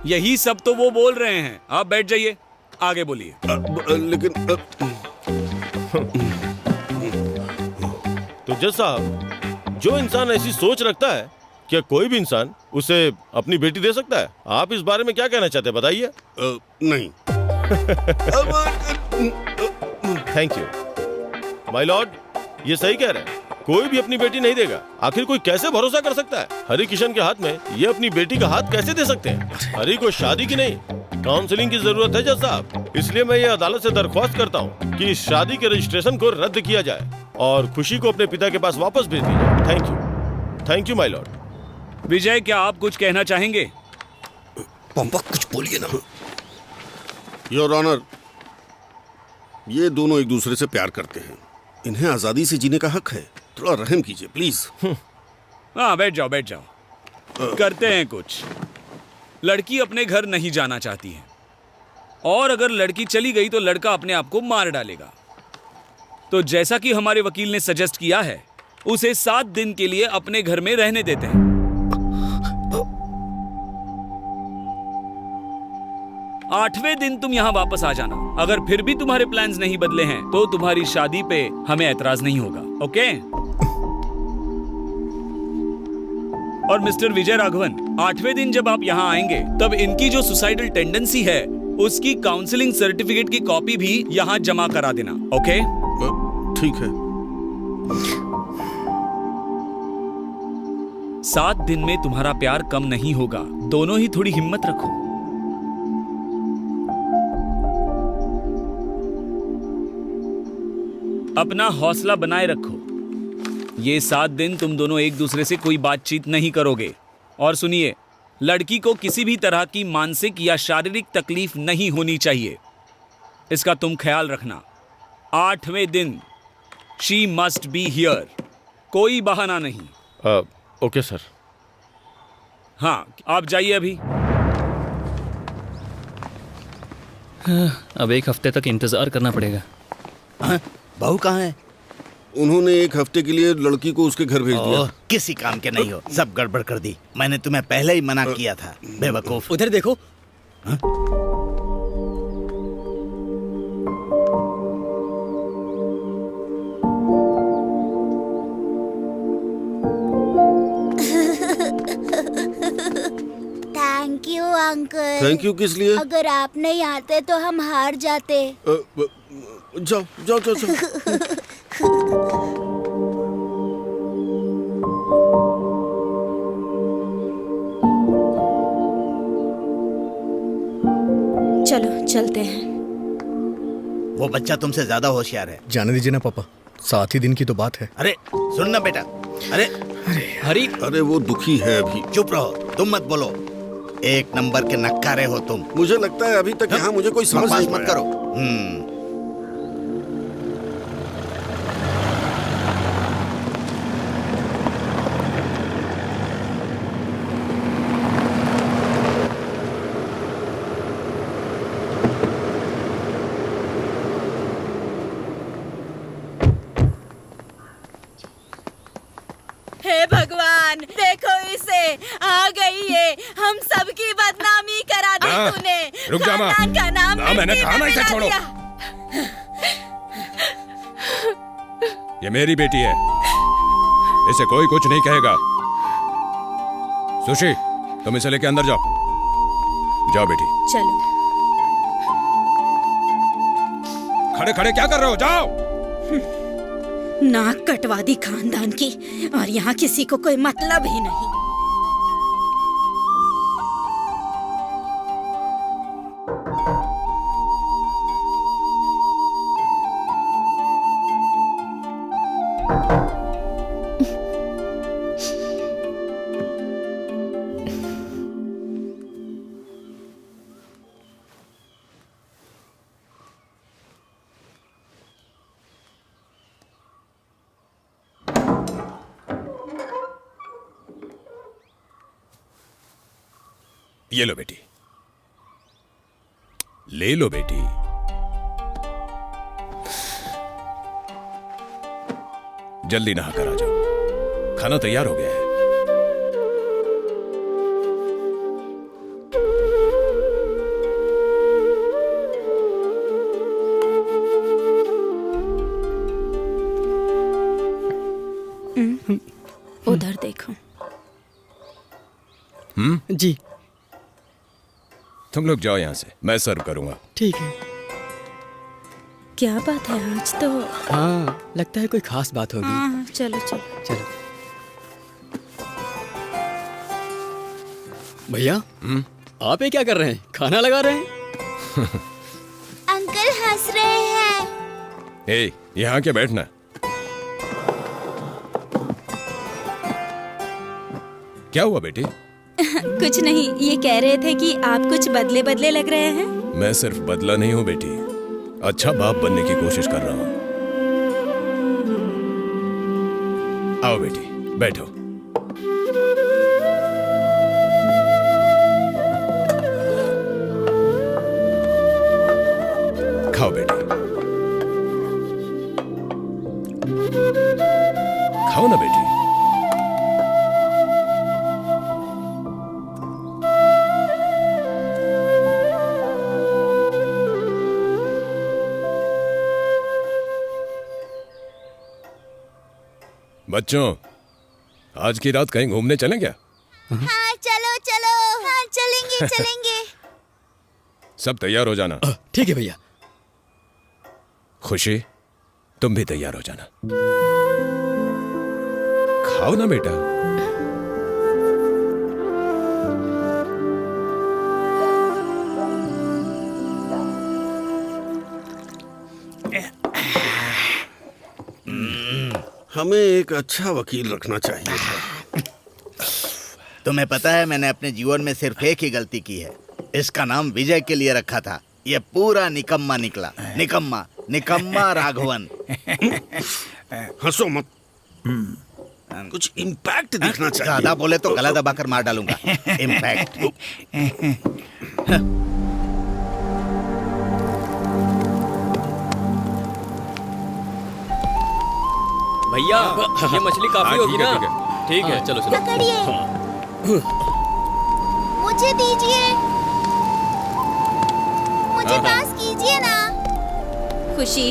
यही सब तो वो बोल रहे हैं। आप बैठ जाइए, आगे बोलिए। लेकिन तो जज साहब, जो इंसान ऐसी सोच रखता है, क्या कोई भी इंसान उसे अपनी बेटी दे सकता है? आप इस बारे में क्या कहना चाहते हैं, बताइए। नहीं। थैंक यू माय लॉर्ड, ये सही कह रहे हैं। कोई भी अपनी बेटी नहीं देगा। आखिर कोई कैसे भरोसा कर सकता है? हरि किशन के हाथ में ये अपनी बेटी का हाथ कैसे दे सकते हैं? हरि को शादी की नहीं, काउंसलिंग की जरूरत है जज साहब। इसलिए मैं ये अदालत से दरख्वास्त करता हूँ कि इस शादी के रजिस्ट्रेशन को रद्द किया जाए और खुशी को अपने पिता के पास वापस भेज दी जाए। Thank you my lord. Vijay, क्या आप कुछ कहना चाहेंगे? पंपा, कुछ बोलिए ना। योर ऑनर, ये दोनों एक दूसरे से प्यार करते हैं। इन्हें आजादी से जीने का हक है। थोड़ा रहम कीजिए प्लीज। हाँ, बैठ जाओ। करते हैं कुछ। लड़की अपने घर नहीं जाना चाहती है और अगर लड़की चली गई तो लड़का अपने आप को मार डालेगा। तो जैसा कि हमारे वकील ने सजेस्ट किया है, उसे 7 दिन के लिए अपने घर में रहने देते हैं। 8वें दिन तुम यहाँ वापस आ जाना। अगर फिर भी तुम्हारे प्लान्स नहीं बदले हैं तो तुम्हारी शादी पे हमें एतराज नहीं होगा। ओके? और मिस्टर विजय राघवन, 8वें दिन जब आप यहाँ आएंगे तब इनकी जो सुसाइडल टेंडेंसी है उसकी काउंसलिंग सर्टिफिकेट की कॉपी भी यहाँ जमा करा देना। ओके? ठीक है। 7 दिन में तुम्हारा प्यार कम नहीं होगा। दोनों ही थोड़ी हिम्मत रखो। अपना हौसला बनाए रखो। ये 7 दिन तुम दोनों एक दूसरे से कोई बातचीत नहीं करोगे। और सुनिए, लड़की को किसी भी तरह की मानसिक या शारीरिक तकलीफ नहीं होनी चाहिए, इसका तुम ख्याल रखना। 8वें दिन शी मस्ट बी हियर। कोई बहाना नहीं। Okay sir. हाँ, आप जाइए अभी। अब 1 हफ्ते तक इंतजार करना पड़ेगा। बहू कहाँ है? उन्होंने 1 हफ्ते के लिए लड़की को उसके घर भेज दिया। किसी काम के नहीं हो, सब गड़बड़ कर दी। मैंने तुम्हें पहले ही मना किया था, बेवकूफ। उधर देखो। Thank you uncle. Thank you किस लिए? अगर आप नहीं आते तो हम हार जाते। जाओ जाओ जाओ, जाओ। चलते हैं। वो बच्चा तुमसे ज्यादा होशियार है। जाने दीजिए ना पापा, 7 ही दिन की तो बात है। अरे सुन ना बेटा। अरे हरी, अरे वो दुखी है अभी। चुप रहो, तुम मत बोलो। एक नंबर के नक्कारे हो तुम। मुझे लगता है अभी तक यहाँ मुझे कोई समझ नहीं मत करो। हे भगवान, देखो इसे, आ गई है, हम सबकी बदनामी करा दी तूने। रुक जा माँ। खानदान का नाम मैंने कहा ना इसे मिटा छोड़ो। दिया। ये मेरी बेटी है, इसे कोई कुछ नहीं कहेगा। सुशी, तुम इसे लेके अंदर जाओ। जाओ बेटी। चलो। खड़े खड़े क्या कर रहे हो, जाओ। नाक कटवा दी खानदान की, और यहाँ किसी को कोई मतलब ही नहीं। ये लो बेटी, ले लो बेटी। जल्दी नहा कर आ जाओ, खाना तैयार हो गया है। उधर देखो। जी। तुम लोग जाओ यहां से, मैं सर्व करूंगा। ठीक है। क्या बात है आज तो? हाँ, लगता है कोई खास बात होगी। हाँ, चलो चलो चलो। भैया, आप ये क्या कर रहे हैं? खाना लगा रहे हैं? अंकल हंस रहे हैं। ए, यहाँ के बैठना। क्या हुआ बेटी? कुछ नहीं, ये कह रहे थे कि आप कुछ बदले बदले लग रहे हैं। मैं सिर्फ बदला नहीं हूँ बेटी, अच्छा बाप बनने की कोशिश कर रहा हूँ। आओ बेटी, बैठो। खाओ बेटी, खाओ ना बेटी। बच्चों, आज की रात कहीं घूमने चलें क्या? हाँ चलो चलो, हाँ चलेंगे चलेंगे। सब तैयार हो जाना। ठीक है भैया। खुशी, तुम भी तैयार हो जाना। खाओ ना बेटा। हमें एक अच्छा वकील रखना चाहिए था। तुम्हें पता है, मैंने अपने जीवन में सिर्फ एक ही गलती की है। इसका नाम विजय के लिए रखा था। ये पूरा निकम्मा निकला। निकम्मा, निकम्मा राघवन। हंसो मत, कुछ इम्पैक्ट दिखना चाहिए। ज्यादा बोले तो गला दबाकर मार डालूंगा। इम्पैक्ट। भैया, ये मछली काफी होगी ना? ठीक है, चलो चलो। पकड़िए। मुझे दीजिए, मुझे पास कीजिए ना। खुशी,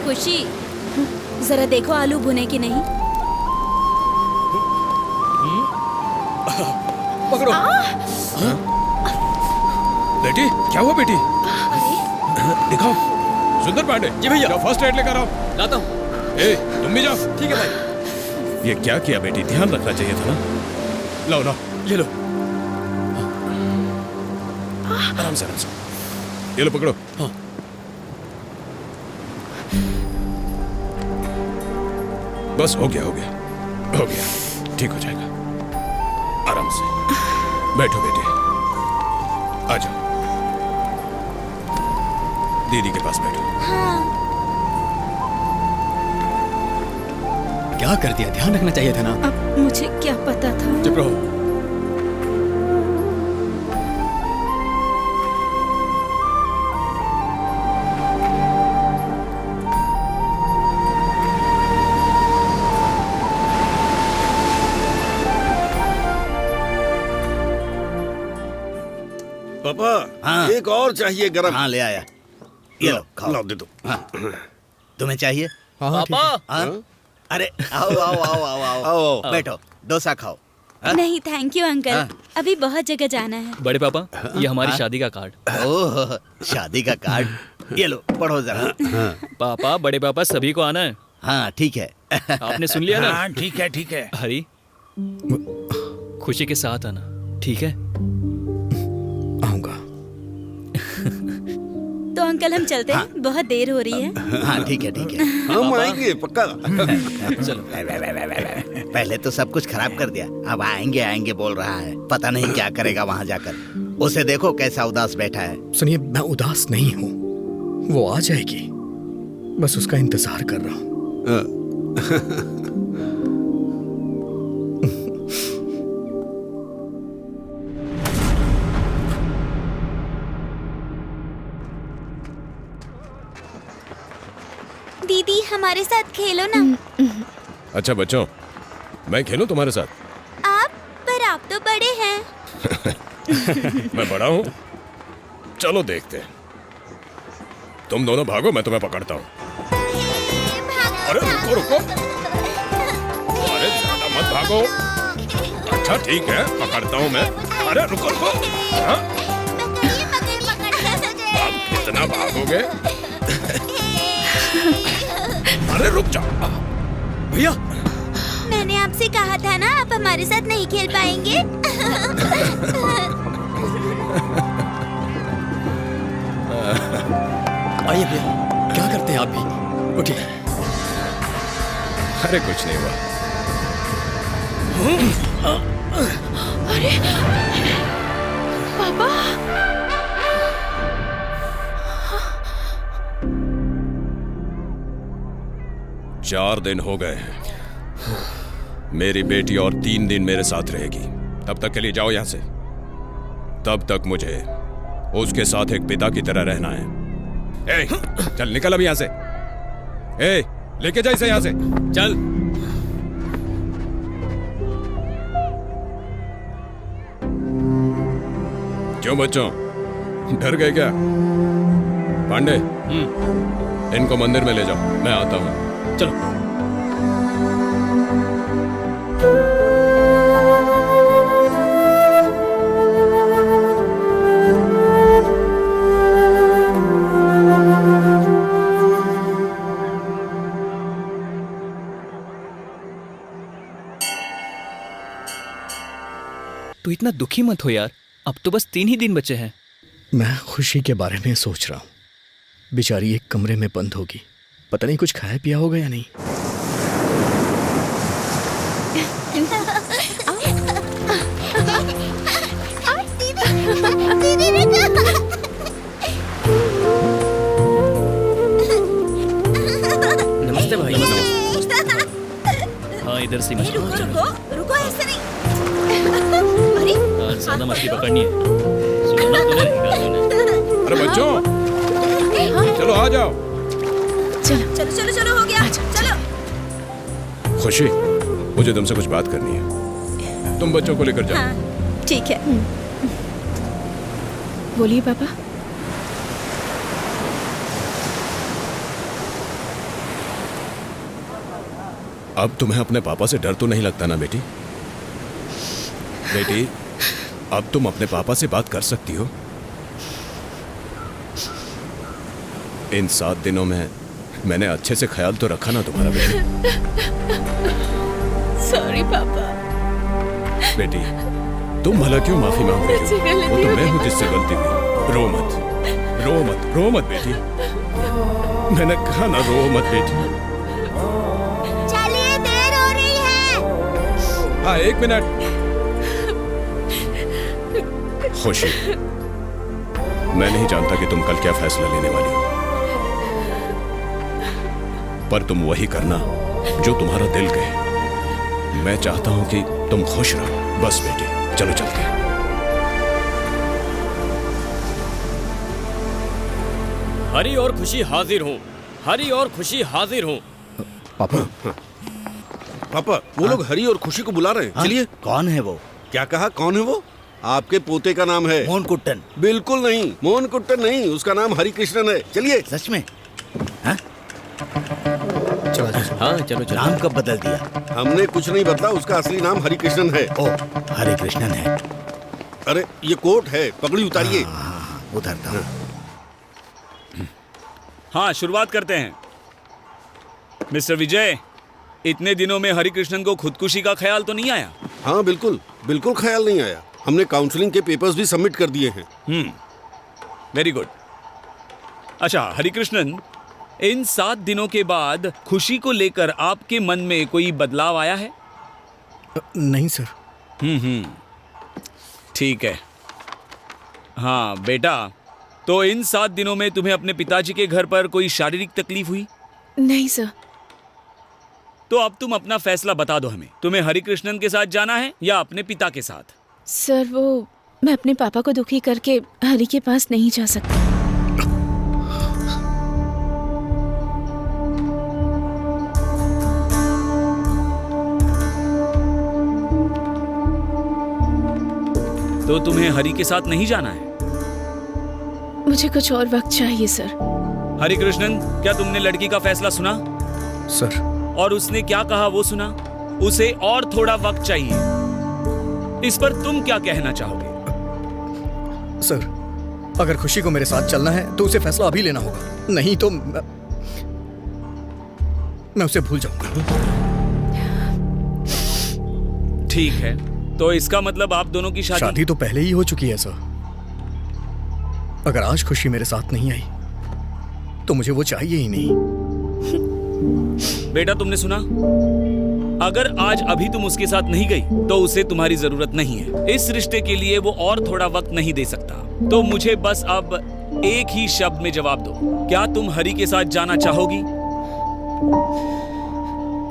खुशी, जरा देखो आलू भुने कि नहीं। पकड़ो। बेटी, क्या हुआ बेटी? दिखाओ। सुंदर पांडे। जी भैया। फर्स्ट एड लेकर आओ। लाता हूँ। ए, तुम भी जाओ। ठीक है भाई। ये क्या किया बेटी, ध्यान रखना चाहिए था ना। लाओ लाओ, ये लो। आराम आराम से। ये लो पकड़ो। हाँ। बस हो गया, हो गया, हो गया, ठीक हो जाएगा। आराम से बैठो बेटे, आ जाओ, दीदी के पास बैठो। हाँ। क्या कर दिया, ध्यान रखना चाहिए था ना। अब मुझे क्या पता था। चुप रहो। पापा, हाँ। एक और चाहिए गरम। हाँ ले आया। ये लो खाओ। लो दे दो। हाँ। तुम्हें चाहिए? पापा। हाँ? अरे आओ आओ आओ आओ आओ, आओ। बैठो, डोसा खाओ। नहीं थैंक यू अंकल, हाँ। अभी बहुत जगह जाना है। बड़े पापा, ये हमारी हाँ? शादी का कार्ड। ओह, शादी का कार्ड। ये लो पढ़ो जरा। पापा, बड़े पापा सभी को आना है। हाँ ठीक है। आपने सुन लिया ना? हाँ ठीक है ठीक है। हरी, खुशी के साथ आना, ठीक है? आऊंगा। तो अंकल हम चलते हैं, बहुत देर हो रही है। हाँ ठीक है ठीक है। हम आएंगे पक्का। चलो। पहले तो सब कुछ खराब कर दिया, अब आएंगे आएंगे बोल रहा है। पता नहीं क्या करेगा वहाँ जाकर। उसे देखो कैसा उदास बैठा है। सुनिए, मैं उदास नहीं हूँ, वो आ जाएगी, बस उसका इंतजार कर रहा हूँ। दीदी हमारे साथ खेलो ना। अच्छा बच्चों, मैं खेलूं तुम्हारे साथ? पर आप तो बड़े हैं। मैं बड़ा हूं, चलो देखते हैं। तुम दोनों भागो, मैं तुम्हें पकड़ता हूँ। अरे रुको रुको, अरे ज्यादा मत भागो। अच्छा ठीक है, पकड़ता हूँ मैं। अरे रुको रुको, हाँ? अब कितना भागोगे? अरे रुक जाओ भैया। मैंने आपसे कहा था ना, आप हमारे साथ नहीं खेल पाएंगे। आइए भैया, क्या करते हैं आप भी, उठिए। अरे कुछ नहीं हुआ। अरे पापा, 4 दिन हो गए हैं। मेरी बेटी और 3 दिन मेरे साथ रहेगी। तब तक के लिए जाओ यहाँ से। तब तक मुझे उसके साथ एक पिता की तरह रहना है। ए, चल निकल अब यहाँ से। ए, लेके जा इसे यहाँ से। चल। क्यों बच्चों, डर गए क्या? पांडे, इनको मंदिर में ले जाओ, मैं आता हूँ। चलो। तू इतना दुखी मत हो यार, अब तो बस 3 ही दिन बचे हैं। मैं खुशी के बारे में सोच रहा हूँ। बेचारी एक कमरे में बंद होगी, पता नहीं कुछ खाया पिया होगा या नहीं। नमस्ते भाई। हाँ इधर से मछली। रुको ऐसे नहीं। आज ज्यादा मछली पकड़नी है। सुना ना तूने? कहा तूने? अरे बच्चों, चलो आ जाओ। चलो चलो चलो हो गया, चलो। खुशी, मुझे तुमसे कुछ बात करनी है। तुम बच्चों को लेकर जाओ। हाँ, ठीक है। बोलिए पापा। अब तुम्हें अपने पापा से डर तो नहीं लगता ना बेटी? बेटी, अब तुम अपने पापा से बात कर सकती हो। इन 7 दिनों में मैंने अच्छे से ख्याल तो रखा ना तुम्हारा बेटी? सॉरी पापा। बेटी, तुम भला क्यों माफी मांग रही हो? वो तो मैं हूं जिससे गलती हुई। रो मत, रो मत, रो मत बेटी। मैंने कहा ना रो मत बेटी। चलिए, देर हो रही है। हाँ, 1 मिनट। खुशी, मैं नहीं जानता कि तुम कल क्या फैसला लेने वाली हो, पर तुम वही करना जो तुम्हारा दिल कहे। मैं चाहता हूं कि तुम खुश रहो। बस बेटी, चलो चलते हैं। हरी और खुशी हाजिर हूँ, हरी और खुशी हाजिर हूँ। पापा, पापा, वो लोग हरी और खुशी को बुला रहे हैं। चलिए। कौन है वो? क्या कहा, कौन है वो? आपके पोते का नाम है मोहन कुट्टन। बिल्कुल नहीं, मोहन कुट्टन नहीं, उसका नाम हरि कृष्णन है। चलिए। सच में? हाँ? हाँ, चलो चलो। नाम कब बदल दिया? हमने कुछ नहीं बदला, उसका असली नाम हरि कृष्णन है। ओ, हरे कृष्णन है। अरे ये कोट है, पगड़ी उतारिए। उतारता हूँ। हाँ, शुरुआत करते हैं। मिस्टर विजय, इतने दिनों में हरि कृष्णन को खुदकुशी का ख्याल तो नहीं आया? हाँ बिल्कुल, बिल्कुल ख्याल नहीं आया। हमने काउंसलिंग के पेपर्स भी सबमिट कर दिए हैं। Very good. अच्छा हरि कृष्णन, इन 7 दिनों के बाद खुशी को लेकर आपके मन में कोई बदलाव आया है? नहीं सर। ठीक है। हाँ बेटा, तो इन 7 दिनों में तुम्हें अपने पिताजी के घर पर कोई शारीरिक तकलीफ हुई? नहीं सर। तो अब तुम अपना फैसला बता दो हमें। तुम्हें हरि कृष्णन के साथ जाना है या अपने पिता के साथ? सर वो, मैं अपने पापा को दुखी करके हरि के पास नहीं जा सकती। तो तुम्हें हरि के साथ नहीं जाना है? मुझे कुछ और वक्त चाहिए सर। हरि कृष्णन, क्या तुमने लड़की का फैसला सुना? सर। और उसने क्या कहा वो सुना? उसे और थोड़ा वक्त चाहिए। इस पर तुम क्या कहना चाहोगे? सर, अगर खुशी को मेरे साथ चलना है तो उसे फैसला अभी लेना होगा, नहीं तो मैं उसे भूल जाऊंगा। ठीक है, तो इसका मतलब आप दोनों की शादी तो पहले ही हो चुकी है सर। अगर आज खुशी मेरे साथ नहीं आई तो मुझे वो चाहिए ही नहीं। बेटा तुमने सुना? अगर आज अभी तुम उसके साथ नहीं गई तो उसे तुम्हारी जरूरत नहीं है। इस रिश्ते के लिए वो और थोड़ा वक्त नहीं दे सकता। तो मुझे बस अब एक ही शब्द में जवाब दो, क्या तुम हरि के साथ जाना चाहोगी?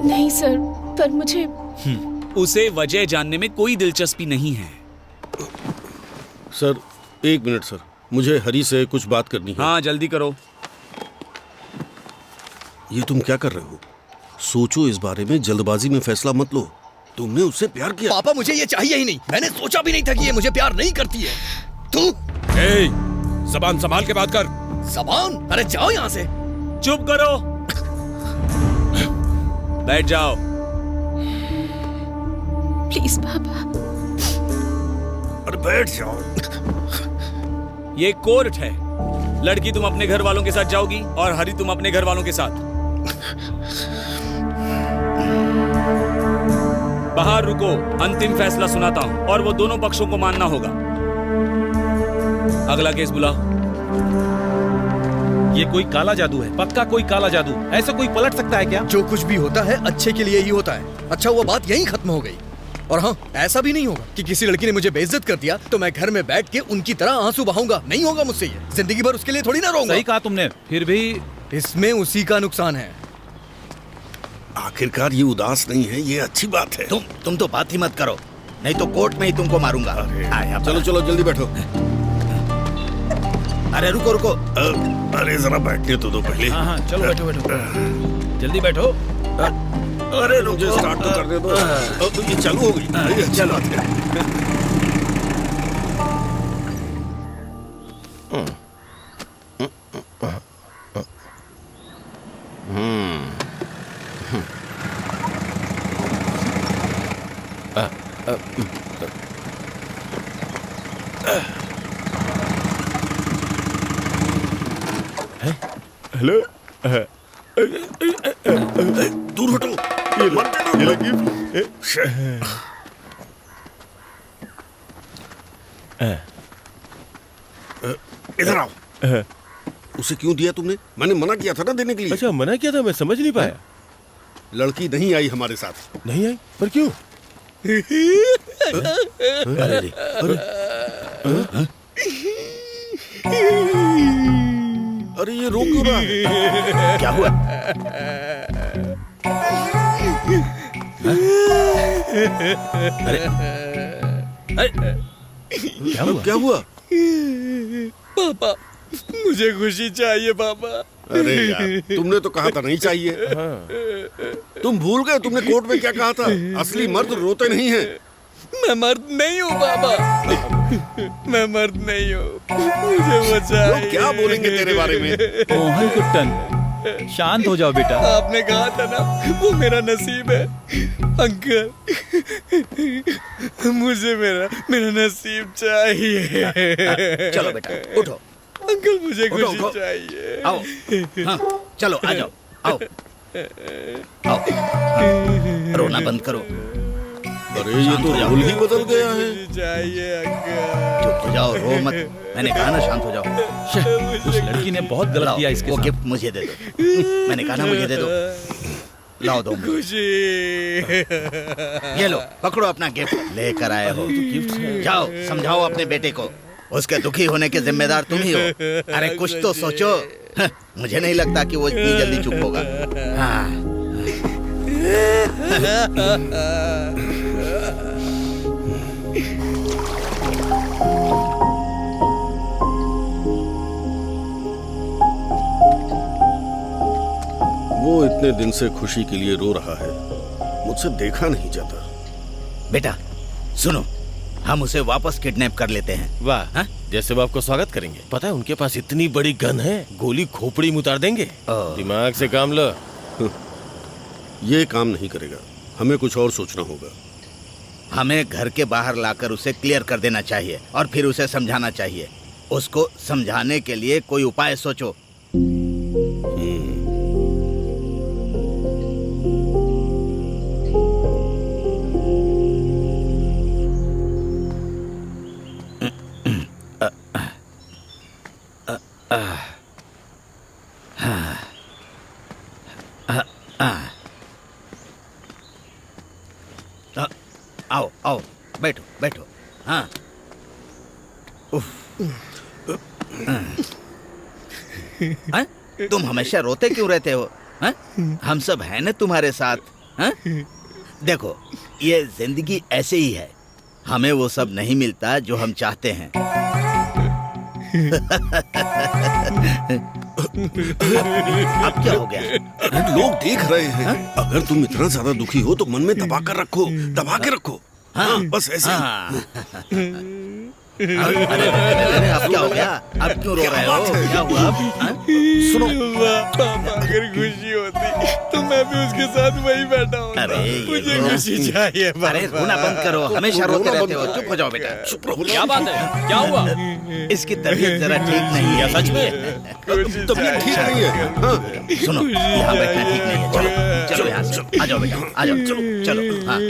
नहीं सर, पर मुझे उसे वजह जानने में कोई दिलचस्पी नहीं है। सर 1 मिनट सर, मुझे हरि से कुछ बात करनी है। हाँ जल्दी करो। ये तुम क्या कर रहे हो? सोचो इस बारे में, जल्दबाजी में फैसला मत लो। तुमने उससे प्यार किया। पापा मुझे ये चाहिए ही नहीं। मैंने सोचा भी नहीं था कि ये मुझे प्यार नहीं करती है। तू ज़बान संभाल के बात कर। ज़बान? अरे जाओ यहाँ से। चुप करो। बैठ जाओ। प्लीज पापा। अरे बैठ जाओ। ये कोर्ट है। लड़की तुम अपने घर वालों के साथ जाओगी और हरि तुम अपने घर वालों के साथ। बाहर रुको, अंतिम फैसला सुनाता हूं और वो दोनों पक्षों को मानना होगा। अगला केस बुलाओ। ये कोई काला जादू है, पक्का कोई काला जादू। ऐसा कोई पलट सकता है क्या? जो कुछ भी होता है अच्छे के लिए ही होता है। अच्छा हुआ बात यहीं खत्म हो गई। और हाँ, ऐसा भी नहीं होगा कि किसी लड़की ने मुझे बेइज्जत कर दिया तो मैं घर में बैठ के उनकी तरह आंसू बहाऊंगा। नहीं होगा मुझसे ये। जिंदगी भर उसके लिए थोड़ी ना रहूंगा। सही कहा तुमने। फिर भी इसमें उसी का नुकसान है। आखिरकार ये उदास नहीं है, ये अच्छी बात है। तुम तो बात ही मत करो, नहीं तो कोर्ट में ही तुमको मारूंगा। चलो चलो जल्दी बैठो। अरे रुको रुको। अरे जरा बैठने तो दो पहले। हाँ हाँ चलो बैठो बैठो, जल्दी बैठो। अरे मुझे स्टार्ट तो करने दो। ये चालू हो गई। चलो हेलो। दूर हटो। ये लगी। इधर आओ। उसे क्यों दिया तुमने? मैंने मना किया था ना देने के लिए। अच्छा, मना किया था, मैं समझ नहीं पाया। लड़की नहीं आई हमारे साथ। नहीं आई? पर क्यों? अरे अरे ये रो क्यों रहा है? क्या हुआ? अरे क्या हुआ? पापा, मुझे खुशी चाहिए पापा। अरे यार, तुमने तो कहा था नहीं चाहिए। तुम भूल गए तुमने कोर्ट में क्या कहा था? असली मर्द रोते नहीं हैं। मैं मर्द नहीं हूँ पापा, मैं मर्द नहीं हूँ, मुझे बचाइए। लोग क्या बोलेंगे तेरे बारे में? मोहन कुट्टन, शांत हो जाओ बेटा। आपने कहा था ना वो मेरा नसीब है। अंकल, मुझे मेरा नसीब चाहिए। चलो बेटा, उठो। अंकल, मुझे उठो, खुशी उठो। चाहिए। आओ, हाँ, चलो आ जाओ, आओ, आओ, रोना बंद करो। अरे ये तो राहुल ही बदल गया है। चाहिए अंकल। चुप हो जाओ, रो मत। मैंने कहा ना शांत हो जाओ। उस लड़की ने बहुत गलत किया इसके वो साथ। गिफ्ट मुझे दे दो। मैंने कहा ना मुझे दे दो। लाओ दो मुझे। खुशी, ये लो, पकड़ो अपना गिफ्ट। लेकर आए हो जाओ, समझाओ अपने बेटे को। उसके दुखी होने के जिम्मेदार तुम ही हो। अरे कुछ तो सोचो। मुझे नहीं लगता कि वो इतनी जल्दी चुप होगा। हाँ। वो इतने दिन से खुशी के लिए रो रहा है, मुझसे देखा नहीं जाता। बेटा सुनो, हम उसे वापस किडनैप कर लेते हैं। वाह, जैसे वो आपको स्वागत करेंगे। पता है उनके पास इतनी बड़ी गन है, गोली खोपड़ी में उतार देंगे। दिमाग से काम लो। ये काम नहीं करेगा, हमें कुछ और सोचना होगा। हमें घर के बाहर लाकर उसे क्लियर कर देना चाहिए और फिर उसे समझाना चाहिए। उसको समझाने के लिए कोई उपाय सोचो। आओ आओ, बैठो बैठो। हाँ, तुम हमेशा रोते क्यों रहते हो? हा? हम सब हैं ना तुम्हारे साथ। हा? देखो, ये जिंदगी ऐसे ही है। हमें वो सब नहीं मिलता जो हम चाहते हैं। अब क्या हो गया? लोग देख रहे हैं। अगर तुम इतना ज्यादा दुखी हो तो मन में दबा कर रखो, दबा के रखो। हाँ, बस ऐसे ही। अरे अब क्या हो गया? अब क्यों रो रहे हो? क्या हुआ अब? सुनो, पापा अगर खुशी होती तो मैं भी उसके साथ वही बैठा होता। मुझे खुशी चाहिए। अरे रोना बंद करो, हमेशा रोते रहते हो। चुप हो जाओ बेटा, चुप रहो। क्या बात है? क्या हुआ? इसकी तबीयत जरा ठीक नहीं है। सच में? तबीयत ठीक नहीं है। सुनो, यहाँ बैठना ठीक नहीं है। चलो चलो यहाँ से आ जाओ बेटा, आ जाओ। चलो चलो। हाँ,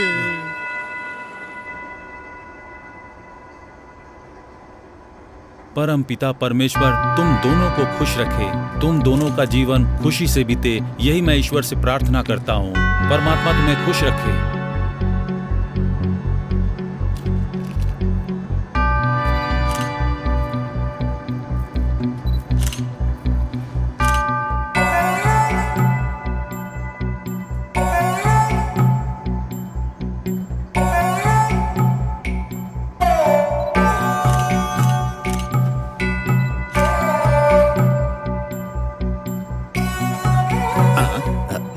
परम पिता परमेश्वर तुम दोनों को खुश रखे, तुम दोनों का जीवन खुशी से बीते, यही मैं ईश्वर से प्रार्थना करता हूँ। परमात्मा तुम्हें खुश रखे।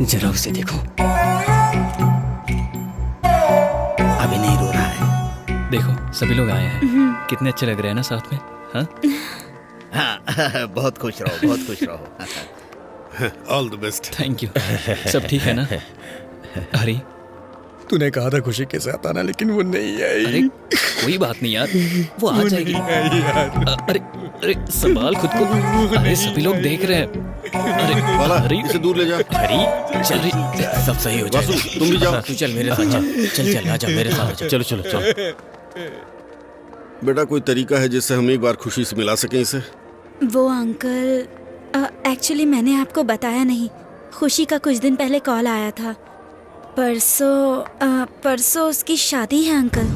जरा उसे देखो, अभी नहीं रो रहा है। देखो सभी लोग आए हैं, कितने अच्छे लग रहे हैं ना साथ में। हाँ? हाँ, बहुत खुश रहो, बहुत खुश रहो। All the best. Thank you. सब ठीक है ना? हरी, तूने कहा था खुशी के साथ आना, लेकिन वो नहीं आई। अरे कोई बात नहीं यार, वो आ जाएगी। अरे अरे संभाल खुद को। अरे सभी लोग देख रहे हैं। अरे हरी, इसे दूर ले जा। हरी चल, सब सही हो जाएगा। तुम भी जाओ। तू चल मेरे साथ, चल चल आजा मेरे साथ। चलो चलो चलो। बेटा कोई तरीका है जिससे हम एक बार खुशी से मिला सकें इसे? वो अंकल, एक्चुअली मैंने आपको बताया नहीं। खुशी का कुछ दिन पहले कॉल आया था। परसों उसकी शादी है अंकल।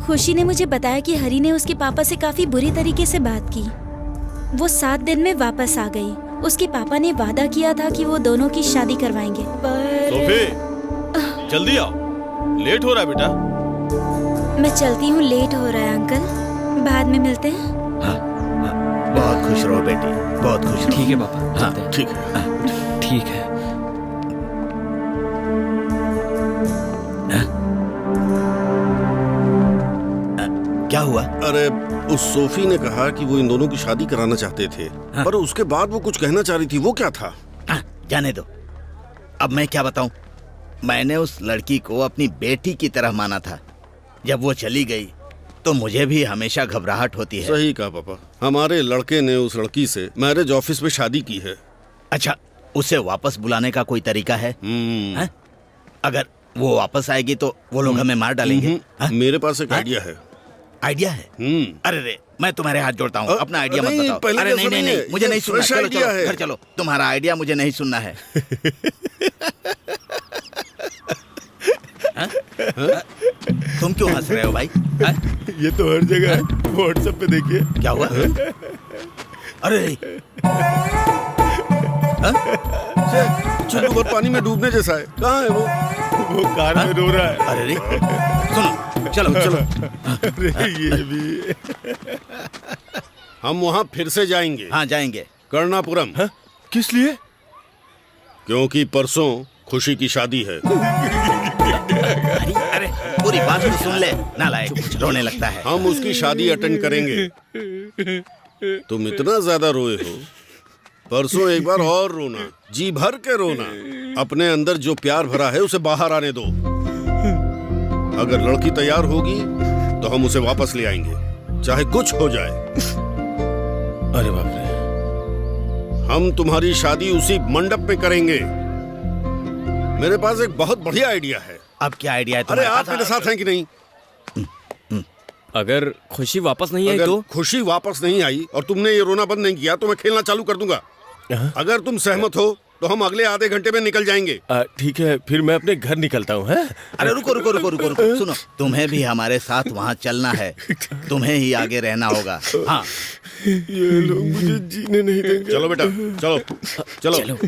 खुशी ने मुझे बताया कि हरी ने उसके पापा से काफी बुरी तरीके से बात की। वो 7 दिन में वापस आ गई। उसके पापा ने वादा किया था कि वो दोनों की शादी करवाएंगे, पर सोफी, जल्दी आओ, लेट हो रहा है बेटा। मैं चलती हूँ, लेट हो रहा है अंकल, बाद में मिलते हैं। बहुत खुश रहो बेटी, बहुत खुश रहो। ठीक है पापा। हाँ ठीक है, ठीक है। क्या हुआ? अरे उस सोफी ने कहा कि वो इन दोनों की शादी कराना चाहते थे, पर उसके बाद वो कुछ कहना चाह रही थी। वो क्या था? जाने दो, अब मैं क्या बताऊं। मैंने उस लड़की को अपनी बेटी की तरह माना था। जब वो चली गई तो मुझे भी हमेशा घबराहट होती है। सही कहा पापा। हमारे लड़के ने उस लड़की से मैरिज ऑफिस में शादी की है। अच्छा, उसे वापस बुलाने का कोई तरीका है? अगर वो वापस आएगी तो वो लोग हमें मार डालेंगे। मेरे पास एक आइडिया है। आइडिया है? अरे रे, मैं तुम्हारे हाथ जोड़ता हूँ, अपना आइडिया मत बताओ। पहले अरे नहीं नहीं नहीं, मुझे नहीं सुनना। चलो चलो है। घर चलो, तुम्हारा आइडिया मुझे नहीं सुनना है। तुम क्यों हंस रहे हो भाई? ये तो हर जगह है, व्हाट्सएप पे देखिए। क्या हुआ? अरे चुल्लू भर पानी में डूबने जैसा है। कहाँ है वो कार में रो रहा है। अरे रे, सुनो, चलो चलो। अरे ये भी। हम वहाँ फिर से जाएंगे। हाँ जाएंगे। कर्णापुरम। किस लिए? क्योंकि परसों खुशी की शादी है। अरे पूरी बात तो सुन ले, नालायक, रोने लगता है। हम उसकी शादी अटेंड करेंगे। तुम इतना ज्यादा रोए हो, परसों एक बार और रोना, जी भर के रोना। अपने अंदर जो प्यार भरा है उसे बाहर आने दो। अगर लड़की तैयार होगी तो हम उसे वापस ले आएंगे, चाहे कुछ हो जाए। अरे बाप रे। हम तुम्हारी शादी उसी मंडप में करेंगे। मेरे पास एक बहुत बढ़िया आइडिया है। अब क्या आइडिया है? अरे आप मेरे साथ हैं कि नहीं? अगर खुशी वापस नहीं आई तो? खुशी वापस नहीं आई और तुमने ये रोना बंद नहीं किया तो मैं खेलना चालू कर दूंगा। अगर तुम सहमत हो तो हम अगले आधे घंटे में निकल जाएंगे। ठीक है, फिर मैं अपने घर निकलता हूँ। अरे रुको रुको रुको रुको रुको, सुनो, तुम्हें भी हमारे साथ वहाँ चलना है। तुम्हें ही आगे रहना होगा। हाँ, ये लोग मुझे जीने नहीं देंगे। चलो बेटा, चलो चलो, चलो।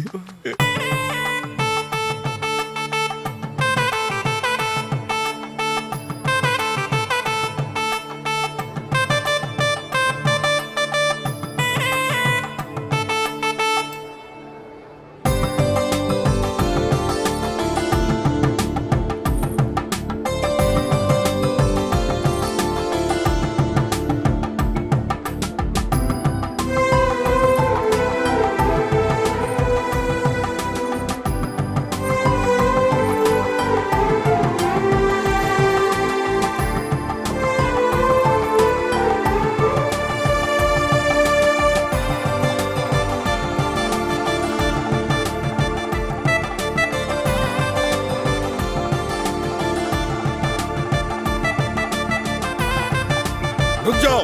रुक जाओ।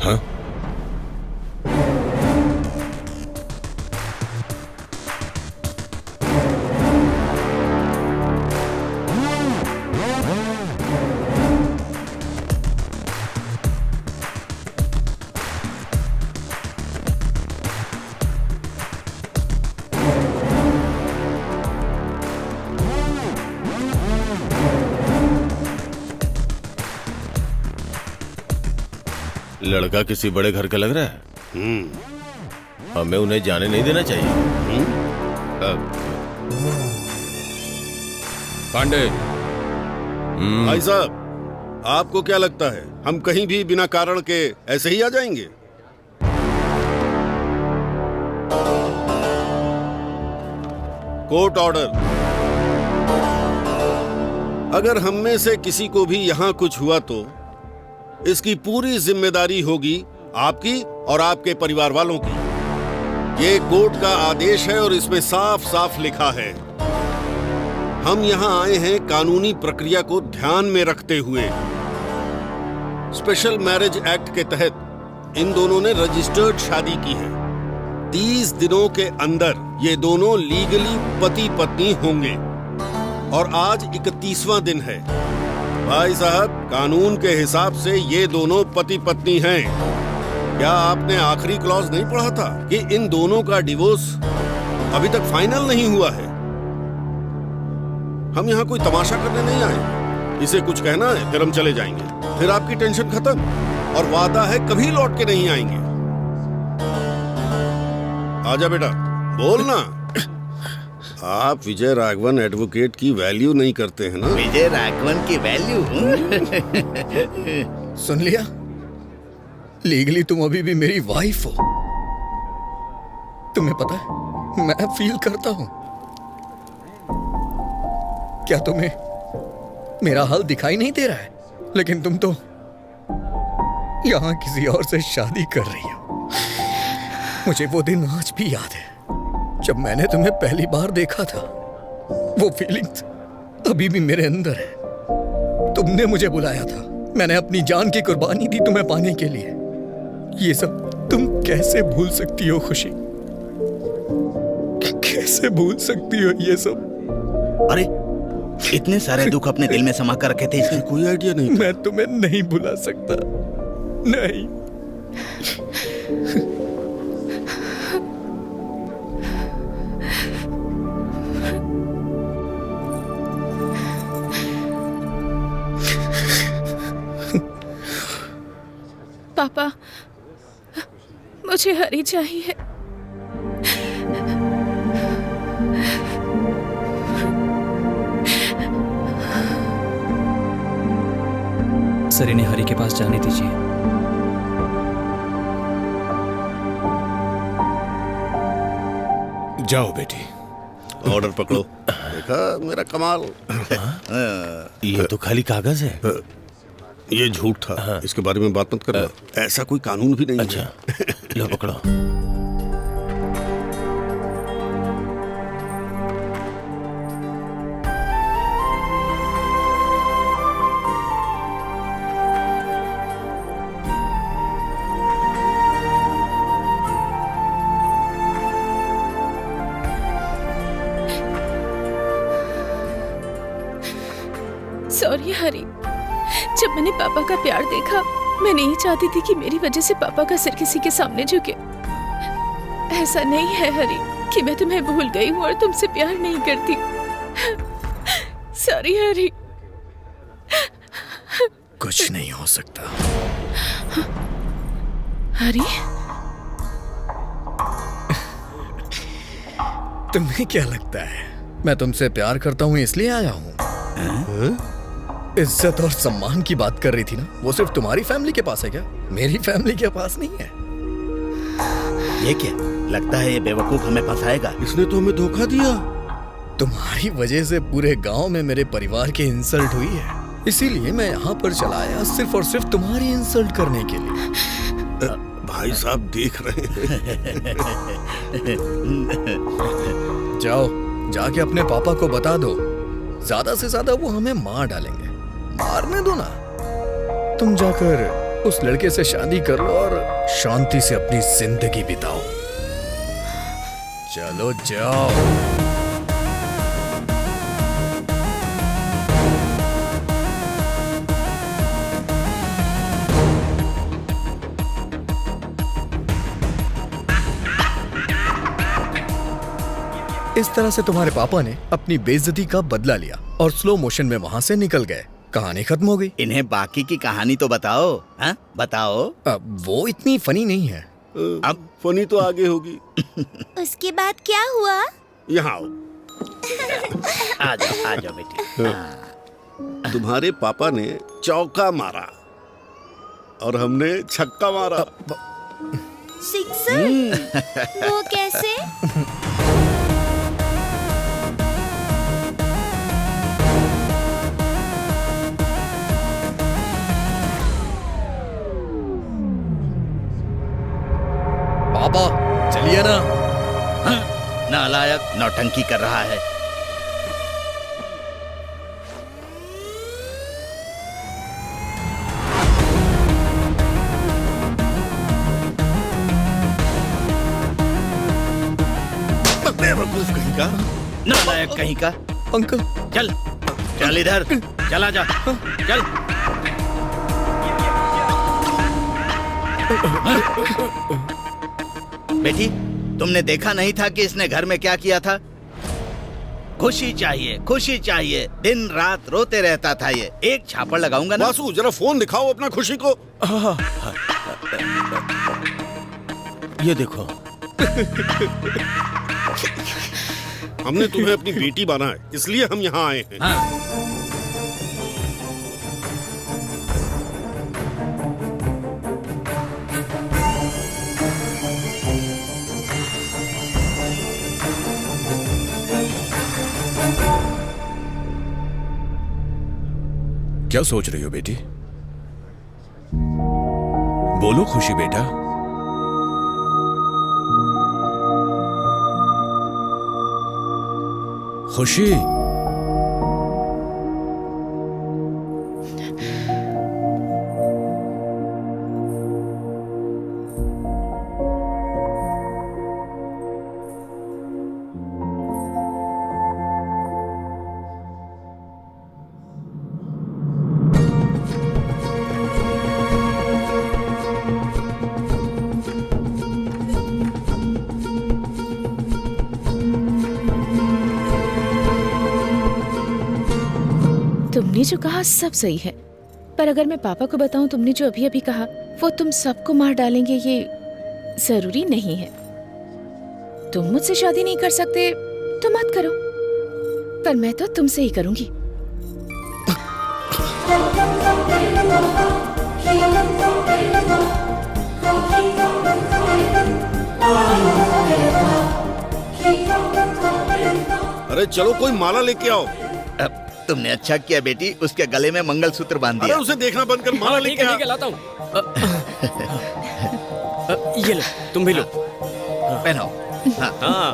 हाँ? लड़का किसी बड़े घर का लग रहा है। हमें उन्हें जाने नहीं देना चाहिए। पांडे। भाई साहब, आपको क्या लगता है हम कहीं भी बिना कारण के ऐसे ही आ जाएंगे? Court order. अगर हम में से किसी को भी यहाँ कुछ हुआ तो इसकी पूरी जिम्मेदारी होगी आपकी और आपके परिवार वालों की। ये कोर्ट का आदेश है और इसमें साफ साफ लिखा है। हम यहाँ आए हैं कानूनी प्रक्रिया को ध्यान में रखते हुए। स्पेशल मैरिज एक्ट के तहत इन दोनों ने रजिस्टर्ड शादी की है। 30 दिनों के अंदर ये दोनों लीगली पति पत्नी होंगे और आज 31वां दिन है। भाई साहब, कानून के हिसाब से ये दोनों पति पत्नी हैं। क्या आपने आखिरी क्लॉज नहीं पढ़ा था कि इन दोनों का डिवोर्स अभी तक फाइनल नहीं हुआ है? हम यहाँ कोई तमाशा करने नहीं आए। इसे कुछ कहना है फिर हम चले जाएंगे, फिर आपकी टेंशन खत्म और वादा है कभी लौट के नहीं आएंगे। आजा बेटा, बोलना। आप विजय राघवन एडवोकेट की वैल्यू नहीं करते हैं ना? विजय राघवन की वैल्यू? सुन लिया, लीगली तुम अभी भी मेरी वाइफ हो। तुम्हें पता है मैं फील करता हूं। क्या तुम्हें मेरा हाल दिखाई नहीं दे रहा है? लेकिन तुम तो यहां किसी और से शादी कर रही हो। मुझे वो दिन आज भी याद है जब मैंने तुम्हें पहली बार देखा था। वो फीलिंग्स अभी भी मेरे अंदर है। तुमने मुझे बुलाया था, मैंने अपनी जान की कुर्बानी दी तुम्हें पाने के लिए। ये सब तुम कैसे भूल सकती हो खुशी? कैसे भूल सकती हो ये सब? अरे इतने सारे दुख अपने दिल में समा कर रखे थे, इसमें कोई आइडिया नहीं। मैं तुम्हें नहीं भुला सकता, नहीं। पापा, मुझे हरी चाहिए। सर, इन्हें हरी के पास जाने दीजिए। जाओ बेटी। ऑर्डर पकड़ो। देखा मेरा कमाल? ये तो खाली कागज है। ये झूठ था, इसके बारे में बात मत करना। ऐसा कोई कानून भी नहीं है। अच्छा लो पकड़ो। सॉरी हरी, जब मैंने पापा का प्यार देखा, मैं नहीं चाहती थी कि मेरी वजह से पापा का सिर किसी के सामने झुके। ऐसा नहीं है हरी कि मैं तुम्हें भूल गई हूँ और तुमसे प्यार नहीं करती। सॉरी हरी। कुछ नहीं हो सकता। हरी, तुम्हें क्या लगता है मैं तुमसे प्यार करता हूँ इसलिए आया हूँ? इज्जत और सम्मान की बात कर रही थी ना, वो सिर्फ तुम्हारी फैमिली के पास है क्या? मेरी फैमिली के पास नहीं है। ये क्या लगता है, ये बेवकूफ हमें फंसाएगा? इसने तो हमें धोखा दिया। तुम्हारी वजह से पूरे गांव में मेरे परिवार की इंसल्ट हुई है, इसीलिए मैं यहाँ पर चला आया सिर्फ और सिर्फ तुम्हारी इंसल्ट करने के लिए। भाई साहब देख रहे हैं। जाओ, जाके अपने पापा को बता दो, ज्यादा से ज्यादा वो हमें मार डालेंगे। मारने दो ना, तुम जाकर उस लड़के से शादी कर लो और शांति से अपनी जिंदगी बिताओ। चलो जाओ। इस तरह से तुम्हारे पापा ने अपनी बेइज्जती का बदला लिया और स्लो मोशन में वहां से निकल गए। कहानी खत्म हो गई। इन्हें बाकी की कहानी तो बताओ। हाँ बताओ। वो इतनी फनी नहीं है। अब फनी तो आगे होगी। उसके बाद क्या हुआ? यहाँ आओ। आ जाओ बेटी। तुम्हारे पापा ने चौका मारा और हमने छक्का मारा। सिक्सर? वो कैसे? पापा चलिए ना। नालायक नौटंकी कर रहा है। बेवकूफ कहीं का। नालायक कहीं का। अंकल चल चल इधर, चला जा, चल। बेटी, तुमने देखा नहीं था कि इसने घर में क्या किया था? खुशी चाहिए, खुशी चाहिए, दिन रात रोते रहता था ये। एक छापड़ लगाऊंगा ना। वासु जरा फोन दिखाओ अपना खुशी को। ये देखो। हमने तुम्हें अपनी बेटी माना है, इसलिए हम यहाँ आए हैं। हाँ। क्या सोच रही हो बेटी? बोलो खुशी बेटा। खुशी, तुमने जो कहा सब सही है, पर अगर मैं पापा को बताऊं तुमने जो अभी अभी कहा, वो तुम सबको मार डालेंगे, ये जरूरी नहीं है। तुम मुझसे शादी नहीं कर सकते तो मत करो, पर मैं तो तुमसे ही करूंगी। अरे चलो कोई माला लेके आओ। तुमने अच्छा किया बेटी, उसके गले में मंगलसूत्र बांध दिया। अरे उसे देखना बंद कर, माला लेके आ। लाता हूँ। ये लो, तुम भी लो। पहनाओ। हाँ।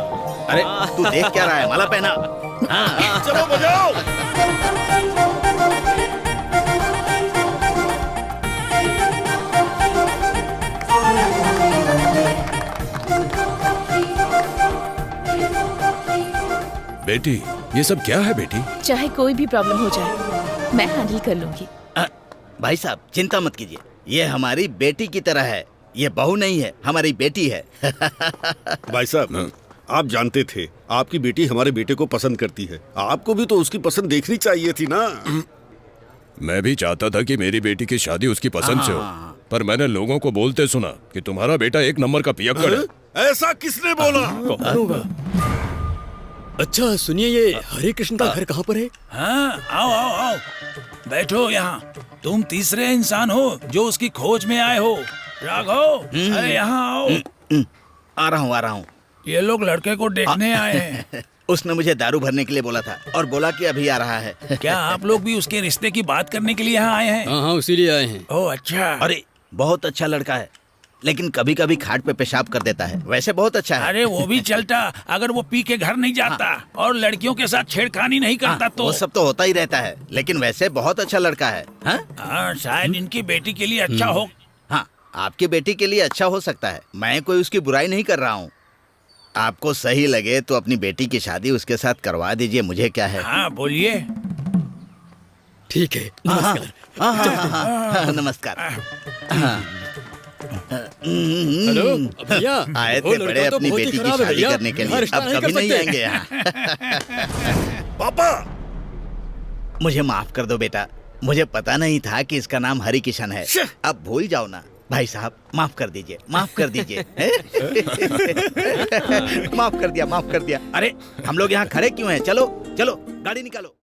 अरे तू देख क्या रहा है, माला पहना। हाँ। चलो बजाओ। बेटी ये सब क्या है बेटी? चाहे कोई भी प्रॉब्लम हो जाए, मैं हैंडल कर लूंगी। भाई साहब चिंता मत कीजिए, ये हमारी बेटी की तरह है। ये बहू नहीं है, हमारी बेटी है। भाई साहब, आप जानते थे आपकी बेटी हमारे बेटे को पसंद करती है, आपको भी तो उसकी पसंद देखनी चाहिए थी ना। मैं भी चाहता था कि मेरी बेटी की शादी उसकी पसंद से हो, पर मैंने लोगों को बोलते सुना कि तुम्हारा बेटा एक नंबर का पियक्कड़ है। ऐसा किसने बोला? कौन होगा? अच्छा सुनिए, ये हरे कृष्ण का घर कहाँ पर है? हाँ, आओ आओ आओ, बैठो यहाँ। तुम तीसरे इंसान हो जो उसकी खोज में आए हो। राघव, अरे यहाँ आओ। आ रहा हूँ। ये लोग लड़के को देखने आए हैं। उसने मुझे दारू भरने के लिए बोला था और बोला कि अभी आ रहा है। क्या आप लोग भी उसके रिश्ते की बात करने के लिए यहाँ आए हैं? हाँ, इसीलिए आए हैं। ओह अच्छा। अरे बहुत अच्छा लड़का है, लेकिन कभी कभी खाट पे पेशाब कर देता है, वैसे बहुत अच्छा है। अरे वो भी चलता अगर वो पी के घर नहीं जाता और लड़कियों के साथ छेड़खानी नहीं करता तो। वो सब तो होता ही रहता है, लेकिन वैसे बहुत अच्छा लड़का है। हाँ, शायद इनकी बेटी के लिए अच्छा हो। हाँ, आपकी बेटी के लिए अच्छा हो सकता है, मैं कोई उसकी बुराई नहीं कर रहा हूँ। आपको सही लगे तो अपनी बेटी की शादी उसके साथ करवा दीजिए, मुझे क्या है। हाँ बोलिए। ठीक है, नमस्कार। नमस्कार। हेलो भैया, आए थे बड़े अपनी बेटी की शादी करने के लिए, अब कभी नहीं आएंगे यहाँ। पापा, मुझे माफ कर दो बेटा, मुझे पता नहीं था कि इसका नाम हरि किशन है। अब भूल जाओ ना। भाई साहब माफ कर दीजिए, माफ कर दीजिए। माफ कर दिया। अरे हम लोग यहाँ खड़े क्यों हैं? चलो चलो गाड़ी निकालो।